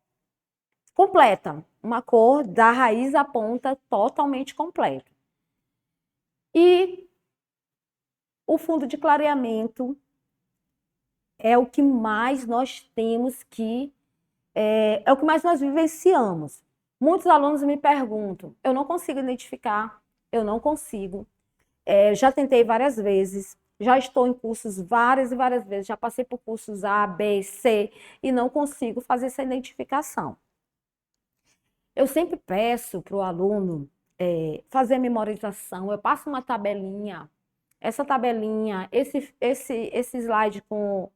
completa, uma cor da raiz à ponta totalmente completa. E o fundo de clareamento é o que mais nós temos que é o que mais nós vivenciamos. Muitos alunos me perguntam, eu não consigo identificar, eu não consigo. Já tentei várias vezes, já estou em cursos várias e várias vezes, já passei por cursos A, B, C e não consigo fazer essa identificação. Eu sempre peço para o aluno fazer a memorização, eu passo uma tabelinha, essa tabelinha, esse slide com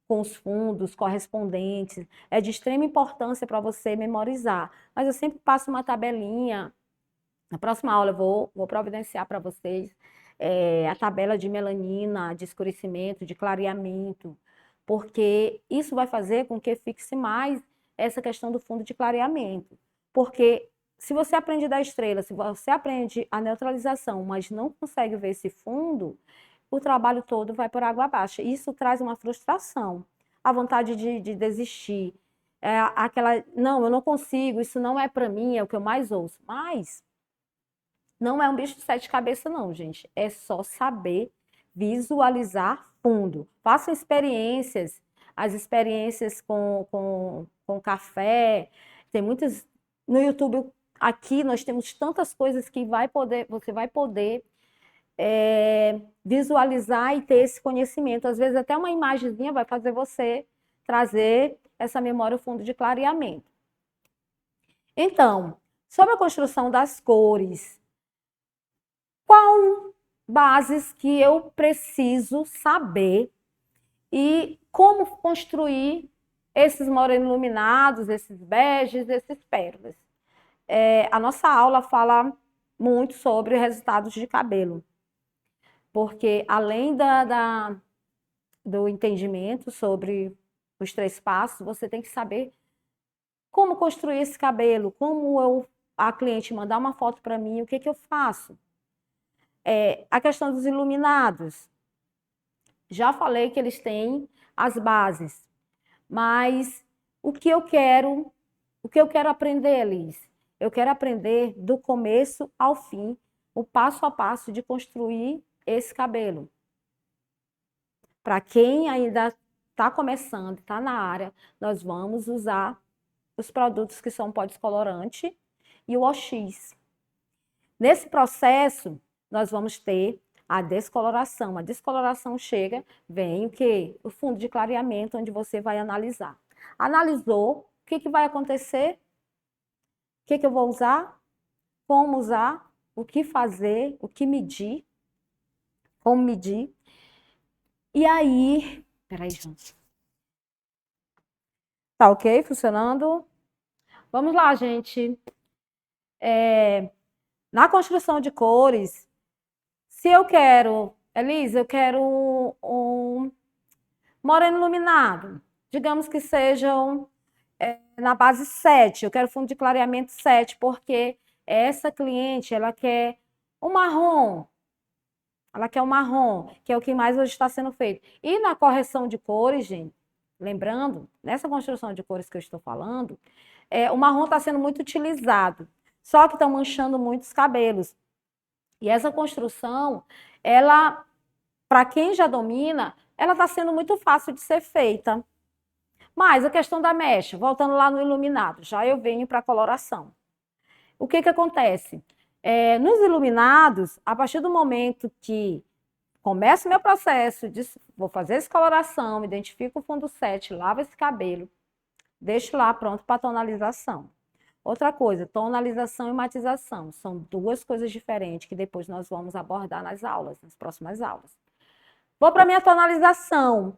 os fundos correspondentes, é de extrema importância para você memorizar. Mas eu sempre passo uma tabelinha. Na próxima aula eu vou providenciar para vocês a tabela de melanina, de escurecimento, de clareamento, porque isso vai fazer com que fixe mais essa questão do fundo de clareamento. Porque se você aprende da estrela, se você aprende a neutralização, mas não consegue ver esse fundo, o trabalho todo vai por água abaixo. Isso traz uma frustração, a vontade de desistir. Não, eu não consigo, isso não é para mim, é o que eu mais ouço. Mas não é um bicho de sete cabeças, não, gente. É só saber visualizar fundo. Façam experiências, as experiências com café. Tem muitas. No YouTube, aqui, nós temos tantas coisas que você vai poder visualizar e ter esse conhecimento. Às vezes, até uma imagenzinha vai fazer você trazer essa memória ao fundo de clareamento. Então, sobre a construção das cores, qual bases que eu preciso saber e como construir esses morenos iluminados, esses beges, esses pérolas. A nossa aula fala muito sobre resultados de cabelo, porque além do entendimento sobre os 3 passos, você tem que saber como construir esse cabelo, a cliente mandar uma foto para mim, o que eu faço. A questão dos iluminados. Já falei que eles têm as bases, mas o que eu quero aprender, Liz? Eu quero aprender do começo ao fim, o passo a passo de construir esse cabelo. Para quem ainda está começando, está na área, nós vamos usar os produtos que são pó descolorante e o OX. Nesse processo, nós vamos ter a descoloração. A descoloração chega, vem o quê? O fundo de clareamento, onde você vai analisar. Analisou, o que vai acontecer? O que eu vou usar? Como usar? O que fazer? O que medir? Como medir? E aí... Peraí, gente. Tá ok? Funcionando? Vamos lá, gente. Na construção de cores, se eu quero... Elisa, eu quero um moreno iluminado. Digamos que sejam na base 7. Eu quero fundo de clareamento 7, porque essa cliente, ela quer um marrom. Ela quer um marrom, que é o que mais hoje está sendo feito. E na correção de cores, gente, lembrando, nessa construção de cores que eu estou falando, o marrom está sendo muito utilizado. Só que estão manchando muitos cabelos. E essa construção, ela, para quem já domina, ela está sendo muito fácil de ser feita. Mas a questão da mecha, voltando lá no iluminado, já eu venho para a coloração. O que acontece? Nos iluminados, a partir do momento que começa o meu processo, vou fazer essa coloração, identifico o fundo 7, lavo esse cabelo, deixo lá pronto para tonalização. Outra coisa, tonalização e matização, são duas coisas diferentes que depois nós vamos abordar nas aulas, nas próximas aulas. Vou para a minha tonalização.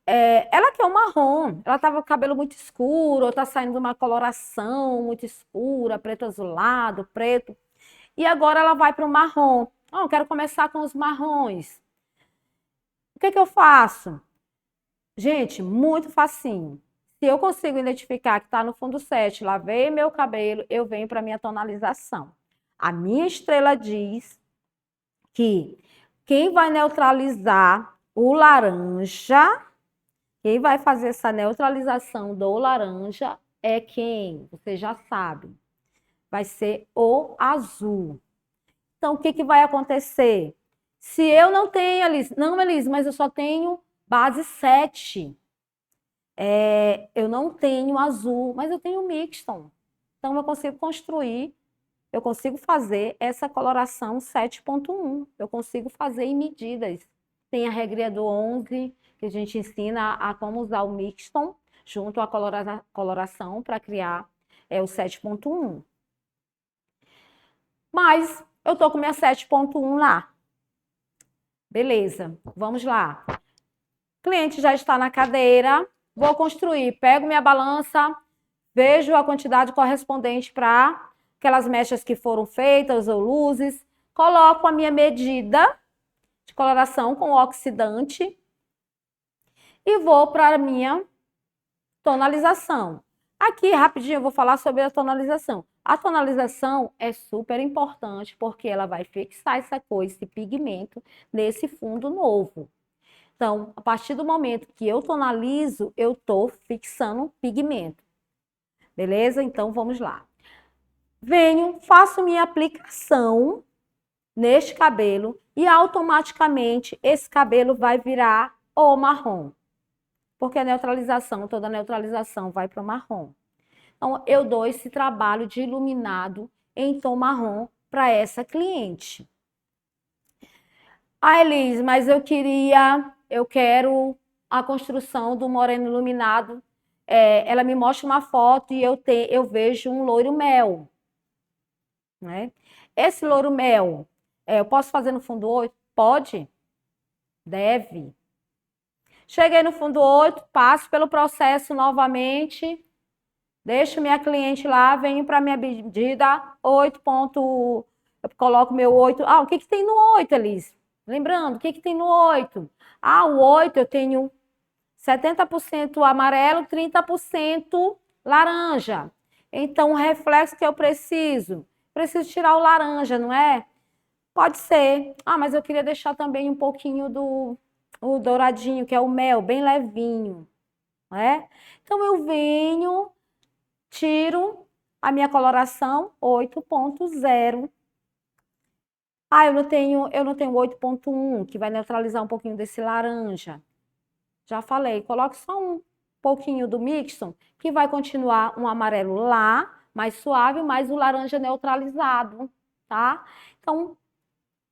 Ela quer um marrom, ela estava com o cabelo muito escuro, ou está saindo uma coloração muito escura, preto azulado, preto. E agora ela vai para o marrom. Eu quero começar com os marrons. O que eu faço? Gente, muito facinho. Se eu consigo identificar que está no fundo 7, lavei meu cabelo, eu venho para a minha tonalização. A minha estrela diz que quem vai neutralizar o laranja, quem vai fazer essa neutralização do laranja é quem? Você já sabe. Vai ser o azul. Então, o que vai acontecer? Se eu não tenho, Elise, mas eu só tenho base 7. Eu não tenho azul, mas eu tenho mixton. Então, eu consigo construir, eu consigo fazer essa coloração 7.1. Eu consigo fazer em medidas. Tem a regra do 11, que a gente ensina a como usar o mixton junto à coloração para criar o 7.1. Mas eu tô com minha 7.1 lá. Beleza, vamos lá. O cliente já está na cadeira, vou construir. Pego minha balança, vejo a quantidade correspondente para aquelas mechas que foram feitas ou luzes, coloco a minha medida de coloração com oxidante e vou para a minha tonalização. Aqui, rapidinho, eu vou falar sobre a tonalização. A tonalização é super importante porque ela vai fixar essa cor, esse pigmento, nesse fundo novo. Então, a partir do momento que eu tonalizo, eu estou fixando o pigmento. Beleza? Então, vamos lá. Venho, faço minha aplicação neste cabelo e automaticamente esse cabelo vai virar o marrom. Porque a neutralização, toda a neutralização vai para o marrom. Então, eu dou esse trabalho de iluminado em tom marrom para essa cliente. Ah, Elise, mas eu quero a construção do moreno iluminado. Ela me mostra uma foto e eu vejo um loiro mel. Né? Esse loiro mel, eu posso fazer no fundo 8? Pode? Deve. Cheguei no fundo 8, passo pelo processo novamente, deixo minha cliente lá, venho para minha medida 8. Eu coloco meu 8. O que tem no 8, Elise? Lembrando, o que tem no 8? O 8 eu tenho 70% amarelo, 30% laranja. Então, o reflexo que eu preciso tirar o laranja, não é? Pode ser. Mas eu queria deixar também um pouquinho o douradinho, que é o mel, bem levinho, né? Então, eu venho, tiro a minha coloração 8.0. Eu não tenho 8.1, que vai neutralizar um pouquinho desse laranja. Já falei, coloque só um pouquinho do mixto, que vai continuar um amarelo lá, mais suave, mais o laranja neutralizado, tá? Então, o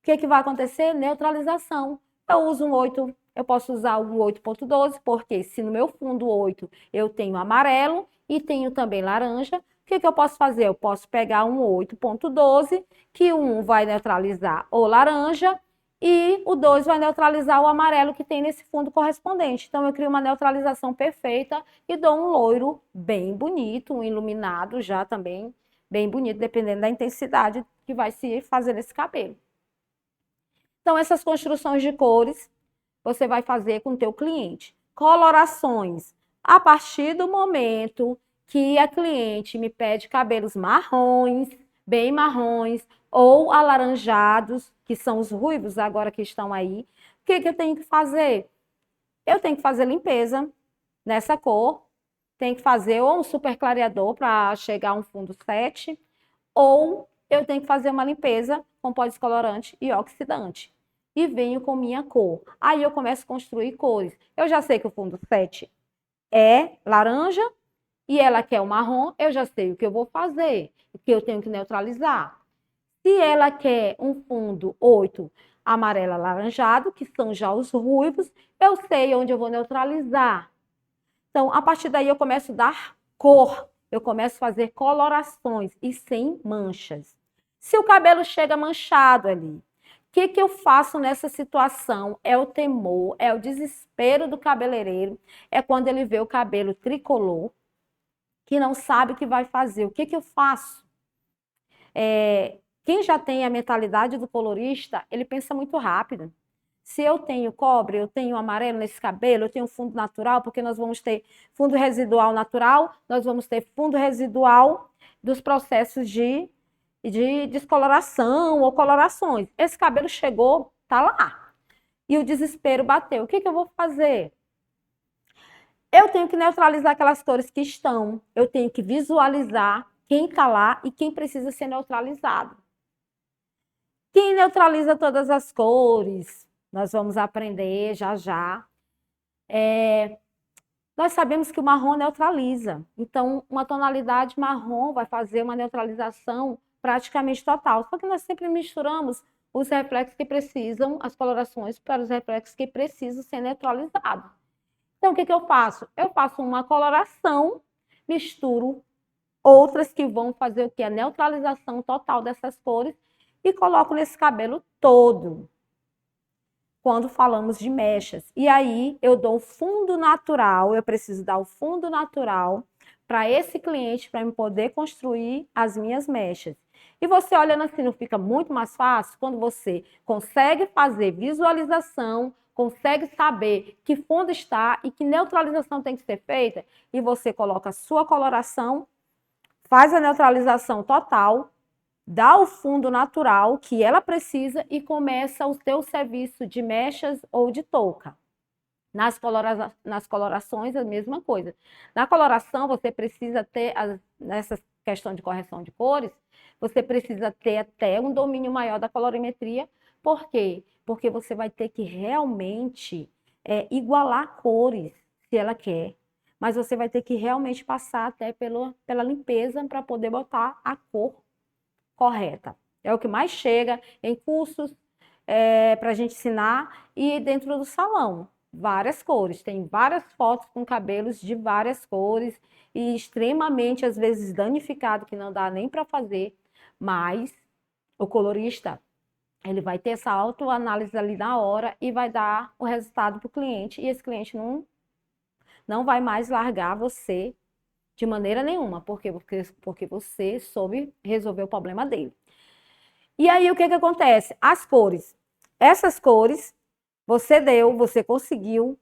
que vai acontecer? Neutralização. Eu uso um 8, eu posso usar um 8.12, porque se no meu fundo 8 eu tenho amarelo e tenho também laranja, o que eu posso fazer? Eu posso pegar um 8.12, que um vai neutralizar o laranja e o 2 vai neutralizar o amarelo que tem nesse fundo correspondente. Então, eu crio uma neutralização perfeita e dou um loiro bem bonito, um iluminado já também bem bonito, dependendo da intensidade que vai se fazer nesse cabelo. Então, essas construções de cores você vai fazer com o teu cliente. Colorações. A partir do momento que a cliente me pede cabelos marrons, bem marrons, ou alaranjados, que são os ruivos agora que estão aí, o que eu tenho que fazer? Eu tenho que fazer limpeza nessa cor, tenho que fazer ou um super clareador para chegar a um fundo 7, ou eu tenho que fazer uma limpeza com pó descolorante e oxidante. E venho com minha cor. Aí eu começo a construir cores. Eu já sei que o fundo 7 é laranja e ela quer o marrom, eu já sei o que eu vou fazer, o que eu tenho que neutralizar. Se ela quer um fundo 8 amarelo alaranjado, que são já os ruivos, eu sei onde eu vou neutralizar. Então, a partir daí eu começo a dar cor, eu começo a fazer colorações e sem manchas. Se o cabelo chega manchado ali, o que eu faço nessa situação? É o temor, é o desespero do cabeleireiro, é quando ele vê o cabelo tricolor, que não sabe o que vai fazer. O que eu faço? Quem já tem a mentalidade do colorista, ele pensa muito rápido. Se eu tenho cobre, eu tenho amarelo nesse cabelo, eu tenho fundo natural, porque nós vamos ter fundo residual natural, nós vamos ter fundo residual dos processos de descoloração ou colorações. Esse cabelo chegou, tá lá. E o desespero bateu. O que eu vou fazer? Eu tenho que neutralizar aquelas cores que estão, eu tenho que visualizar quem está lá e quem precisa ser neutralizado. Quem neutraliza todas as cores? Nós vamos aprender já já. Nós sabemos que o marrom neutraliza. Então, uma tonalidade marrom vai fazer uma neutralização praticamente total. Só que nós sempre misturamos os reflexos que precisam, as colorações para os reflexos que precisam ser neutralizados. Então, o que eu faço? Eu faço uma coloração, misturo outras que vão fazer o que? A neutralização total dessas cores e coloco nesse cabelo todo. Quando falamos de mechas. E aí eu dou o fundo natural, eu preciso dar o fundo natural para esse cliente, para eu poder construir as minhas mechas. E você olhando assim, não fica muito mais fácil? Quando você consegue fazer visualização, consegue saber que fundo está e que neutralização tem que ser feita, e você coloca a sua coloração, faz a neutralização total, dá o fundo natural que ela precisa e começa o seu serviço de mechas ou de touca. Nas colorações, a mesma coisa. Na coloração, você precisa ter, nessa questão de correção de cores, você precisa ter até um domínio maior da colorimetria. Por quê? Porque você vai ter que realmente igualar cores, se ela quer. Mas você vai ter que realmente passar até pela limpeza para poder botar a cor correta. É o que mais chega em cursos para a gente ensinar e dentro do salão. Várias cores, tem várias fotos com cabelos de várias cores e extremamente, às vezes, danificado, que não dá nem para fazer, mas o colorista, ele vai ter essa autoanálise ali na hora e vai dar o resultado para o cliente, e esse cliente não vai mais largar você de maneira nenhuma, porque você soube resolver o problema dele. E aí, o que acontece? As cores. Essas cores, você conseguiu,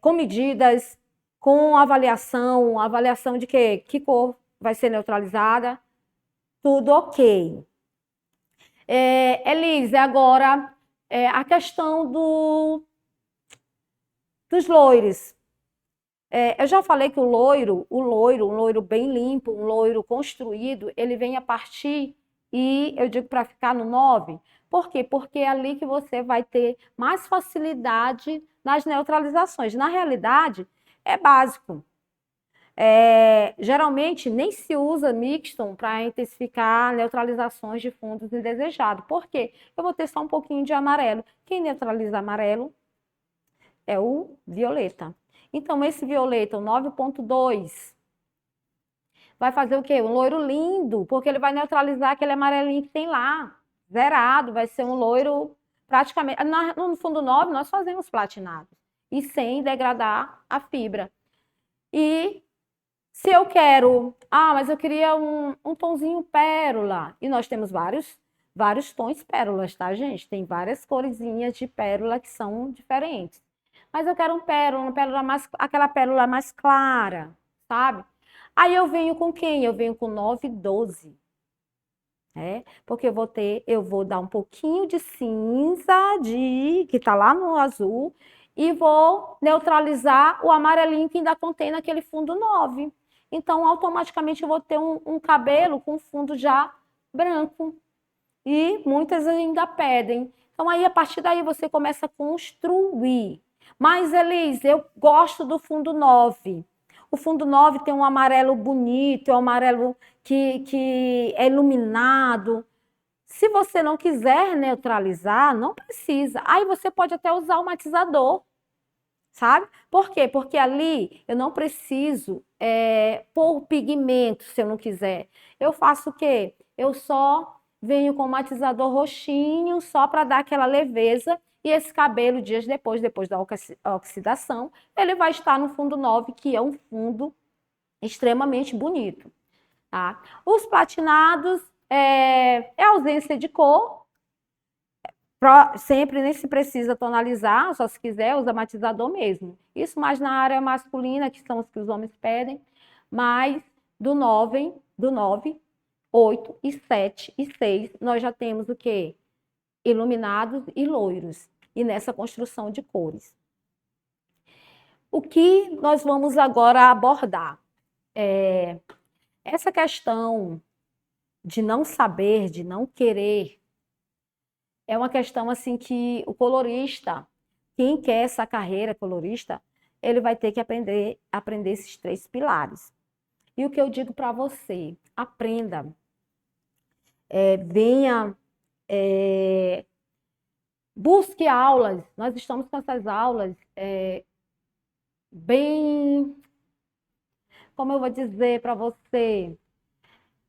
com medidas, com avaliação de que cor vai ser neutralizada, tudo ok. Elise, agora, a questão dos loiros. Eu já falei que um loiro bem limpo, um loiro construído, ele vem a partir, e eu digo para ficar no 9. Por quê? Porque é ali que você vai ter mais facilidade nas neutralizações. Na realidade, é básico. Geralmente nem se usa Mixton para intensificar neutralizações de fundos indesejados. Por quê? Eu vou ter só um pouquinho de amarelo. Quem neutraliza amarelo é o violeta. Então, esse violeta, o 9,2, vai fazer o quê? Um loiro lindo, porque ele vai neutralizar aquele amarelinho que tem lá, zerado, vai ser um loiro praticamente. No fundo 9, nós fazemos platinado, e sem degradar a fibra. E se eu quero, mas eu queria um tonzinho pérola, e nós temos vários tons pérolas, tá, gente? Tem várias coresinhas de pérola que são diferentes. Mas eu quero uma pérola mais, aquela pérola mais clara, sabe? Aí eu venho com quem? Eu venho com 9,12, né? Porque eu vou dar um pouquinho de cinza que tá lá no azul e vou neutralizar o amarelinho que ainda contém naquele fundo 9. Então, automaticamente eu vou ter um cabelo com fundo já branco. E muitas ainda pedem. Então, aí, a partir daí, você começa a construir. Mas, Elise, eu gosto do fundo 9. O fundo 9 tem um amarelo bonito, é um amarelo que é iluminado. Se você não quiser neutralizar, não precisa. Aí você pode até usar o matizador, sabe? Por quê? Porque ali eu não preciso pôr pigmento se eu não quiser. Eu faço o quê? Eu só venho com o matizador roxinho, só para dar aquela leveza, e esse cabelo, dias depois da oxidação, ele vai estar no fundo 9, que é um fundo extremamente bonito. Tá? Os platinados é ausência de cor, sempre nem se precisa tonalizar, só se quiser, usa matizador mesmo. Isso mais na área masculina, que são os que os homens pedem, mas do 9, 8 e 7 e 6, nós já temos o quê? Iluminados e loiros, e nessa construção de cores. O que nós vamos agora abordar? Essa questão de não saber, de não querer, é uma questão assim que o colorista, quem quer essa carreira colorista, ele vai ter que aprender esses 3 pilares. E o que eu digo para você, aprenda, venha, busque aulas. Nós estamos com essas aulas bem, como eu vou dizer para você,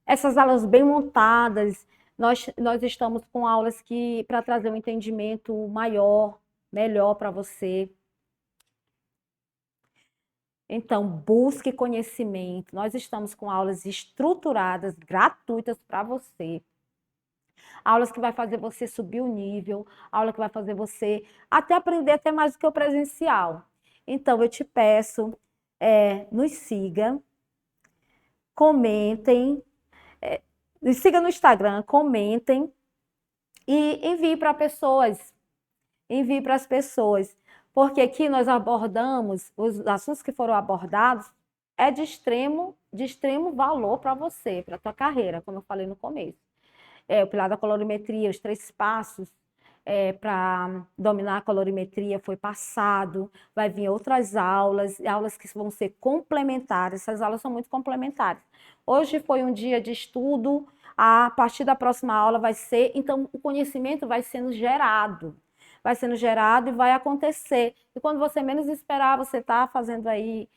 essas aulas bem montadas. Nós estamos com aulas que para trazer um entendimento maior, melhor para você. Então, busque conhecimento. Nós estamos com aulas estruturadas, gratuitas para você. Aulas que vai fazer você subir o nível, aula que vai fazer você até aprender até mais do que o presencial. Então, eu te peço, nos siga, comentem, nos siga no Instagram, comentem e envie para pessoas. Envie para as pessoas. Porque aqui nós abordamos, os assuntos que foram abordados é de extremo valor para você, para a tua carreira, como eu falei no começo. O pilar da colorimetria, os 3 passos para dominar a colorimetria foi passado, vai vir outras aulas que vão ser complementares, essas aulas são muito complementares. Hoje foi um dia de estudo, a partir da próxima aula vai ser, então o conhecimento vai sendo gerado e vai acontecer. E quando você menos esperar, você está fazendo aí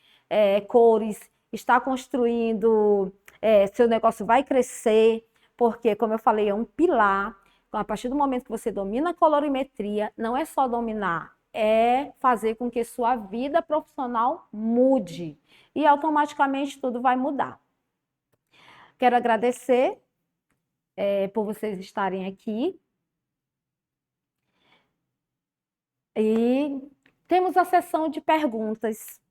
cores, está construindo, seu negócio vai crescer, porque, como eu falei, é um pilar. Então, a partir do momento que você domina a colorimetria, não é só dominar, é fazer com que sua vida profissional mude. E automaticamente tudo vai mudar. Quero agradecer por vocês estarem aqui. E temos a sessão de perguntas.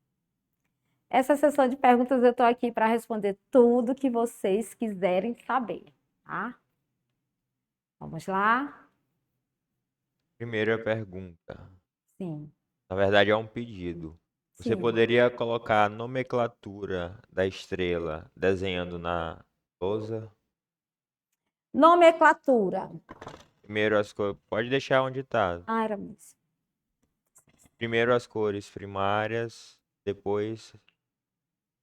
Essa sessão de perguntas eu estou aqui para responder tudo que vocês quiserem saber, tá? Vamos lá? Primeira pergunta. Sim. Na verdade, é um pedido. Você Sim. poderia colocar a nomenclatura da estrela desenhando na lousa? Nomenclatura. Primeiro as cores. Pode deixar onde está. Ah, era isso. Primeiro as cores primárias, depois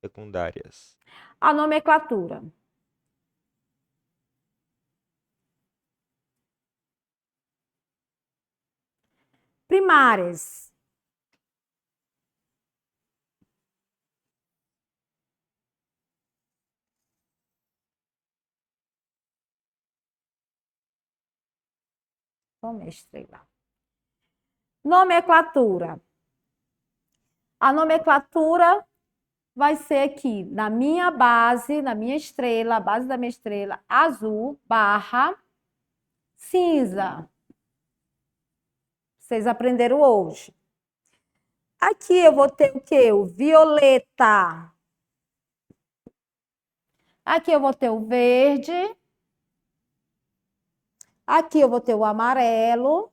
secundárias. A nomenclatura. Primárias. Vamos estrela. Nomenclatura. A nomenclatura vai ser aqui na minha base, na minha estrela, a base da minha estrela, azul barra cinza. Vocês aprenderam hoje. Aqui eu vou ter o quê? O violeta. Aqui eu vou ter o verde. Aqui eu vou ter o amarelo.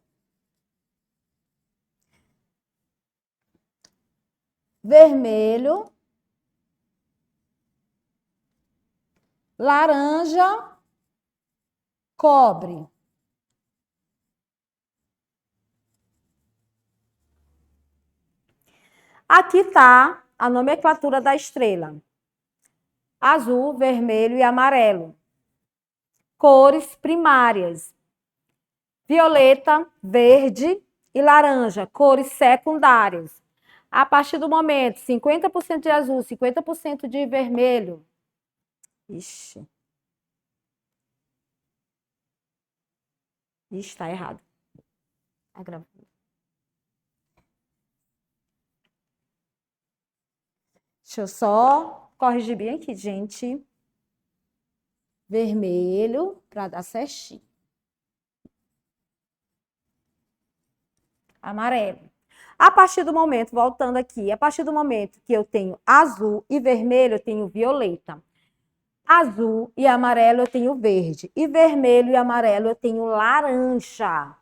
Vermelho. Laranja. Cobre. Aqui está a nomenclatura da estrela. Azul, vermelho e amarelo. Cores primárias. Violeta, verde e laranja. Cores secundárias. A partir do momento, 50% de azul, 50% de vermelho. Ixi. Ixi, tá errado. Tá gravando. Deixa eu só corrigir bem aqui, gente. Vermelho, para dar certinho. Amarelo. A partir do momento, voltando aqui, a partir do momento que eu tenho azul e vermelho, eu tenho violeta. Azul e amarelo, eu tenho verde. E vermelho e amarelo, eu tenho laranja.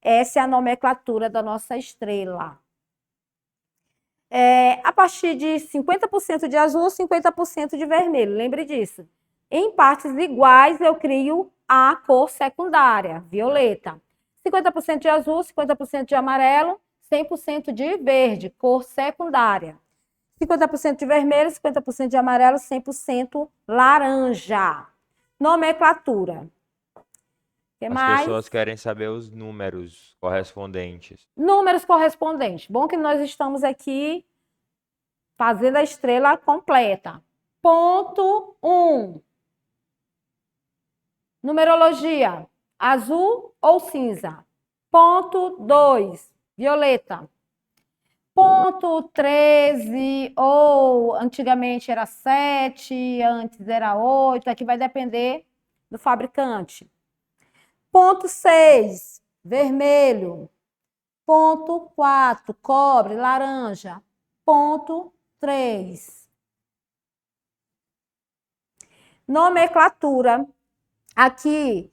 Essa é a nomenclatura da nossa estrela. A partir de 50% de azul, 50% de vermelho. Lembre disso. Em partes iguais, eu crio a cor secundária, violeta. 50% de azul, 50% de amarelo, 100% de verde, cor secundária. 50% de vermelho, 50% de amarelo, 100% laranja. Nomenclatura. Que As mais? pessoas querem saber os números correspondentes. Números correspondentes. Bom que nós estamos aqui fazendo a estrela completa. Ponto 1. Numerologia. Azul ou cinza? Ponto 2. Violeta. Ponto 13, ou antigamente era 7, antes era 8, aqui vai depender do fabricante. Ponto 6, vermelho. Ponto 4, cobre, laranja. Ponto 3. Nomenclatura. Aqui,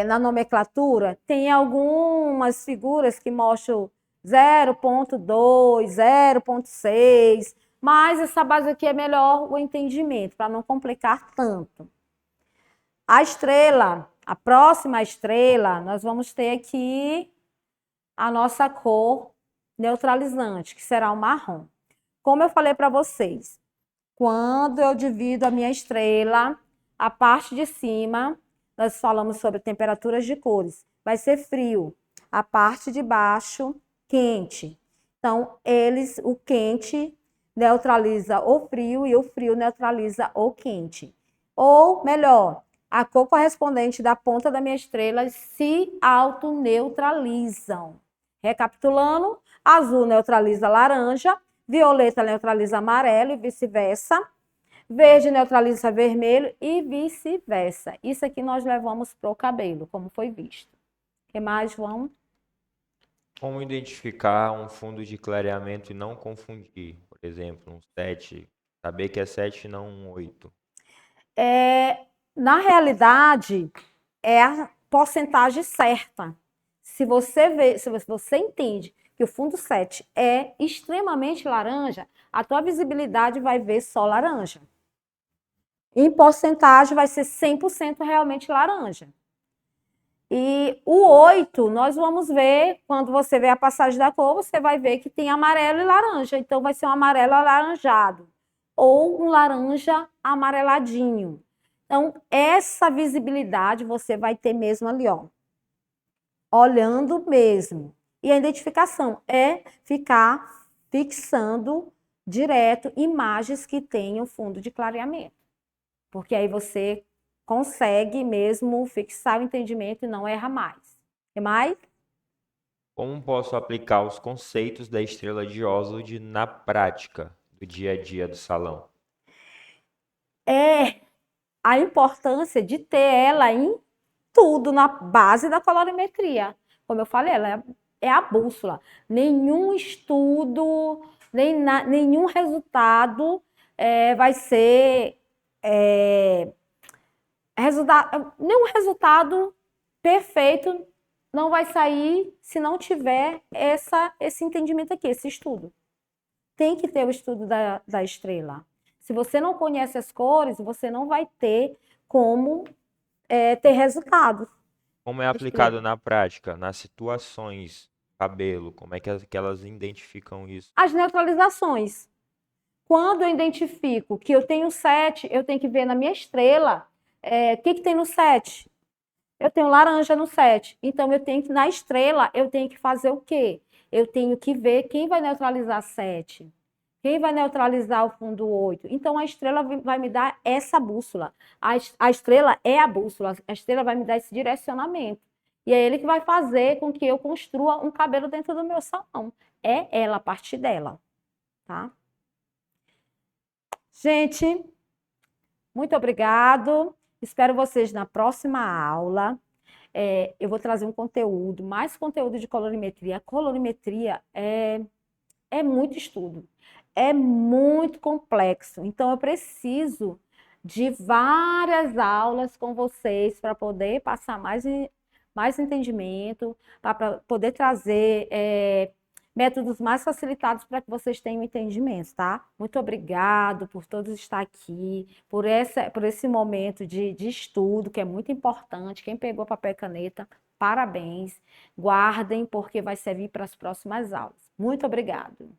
na nomenclatura, tem algumas figuras que mostram 0,2, 0,6, mas essa base aqui é melhor o entendimento, para não complicar tanto. A estrela, a próxima estrela, nós vamos ter aqui a nossa cor neutralizante, que será o marrom. Como eu falei para vocês, quando eu divido a minha estrela, a parte de cima, nós falamos sobre temperaturas de cores, vai ser frio. A parte de baixo, quente. Então, o quente neutraliza o frio e o frio neutraliza o quente. Ou, melhor, a cor correspondente da ponta da minha estrela se autoneutralizam. Recapitulando, azul neutraliza laranja, violeta neutraliza amarelo e vice-versa. Verde neutraliza vermelho e vice-versa. Isso aqui nós levamos para o cabelo, como foi visto. O que mais, João? Como identificar um fundo de clareamento e não confundir? Por exemplo, um 7, saber que é 7 e não um 8. Na realidade, é a porcentagem certa. Se você entende que o fundo 7 é extremamente laranja, a tua visibilidade vai ver só laranja. Em porcentagem, vai ser 100% realmente laranja. E o 8, nós vamos ver, quando você vê a passagem da cor, você vai ver que tem amarelo e laranja. Então, vai ser um amarelo alaranjado ou um laranja amareladinho. Então, essa visibilidade você vai ter mesmo ali, ó, olhando mesmo. E a identificação é ficar fixando direto imagens que tenham fundo de clareamento. Porque aí você consegue mesmo fixar o entendimento e não erra mais. E mais? Como posso aplicar os conceitos da estrela de Oswald na prática do dia a dia do salão? É a importância de ter ela em tudo, na base da colorimetria. Como eu falei, ela é a bússola. Nenhum estudo, nenhum resultado vai ser nenhum resultado perfeito não vai sair se não tiver esse entendimento aqui, esse estudo. Tem que ter o estudo da estrela. Se você não conhece as cores, você não vai ter como ter resultados. Como é aplicado na prática, nas situações, cabelo, como é que elas identificam isso? As neutralizações. Quando eu identifico que eu tenho 7, eu tenho que ver na minha estrela o que tem no 7. Eu tenho laranja no 7. Então, eu tenho que, na estrela, eu tenho que fazer o quê? Eu tenho que ver quem vai neutralizar 7. Quem vai neutralizar o fundo 8? Então, a estrela vai me dar essa bússola. A estrela é a bússola. A estrela vai me dar esse direcionamento. E é ele que vai fazer com que eu construa um cabelo dentro do meu salão. É ela, a partir dela. Tá? Gente, muito obrigado. Espero vocês na próxima aula. Eu vou trazer um conteúdo, mais conteúdo de colorimetria. A colorimetria é muito estudo, é muito complexo. Então, eu preciso de várias aulas com vocês para poder passar mais entendimento, para poder trazer métodos mais facilitados para que vocês tenham entendimento, tá? Muito obrigado por todos estar aqui, por esse momento de estudo, que é muito importante. Quem pegou papel e caneta, parabéns. Guardem, porque vai servir para as próximas aulas. Muito obrigado.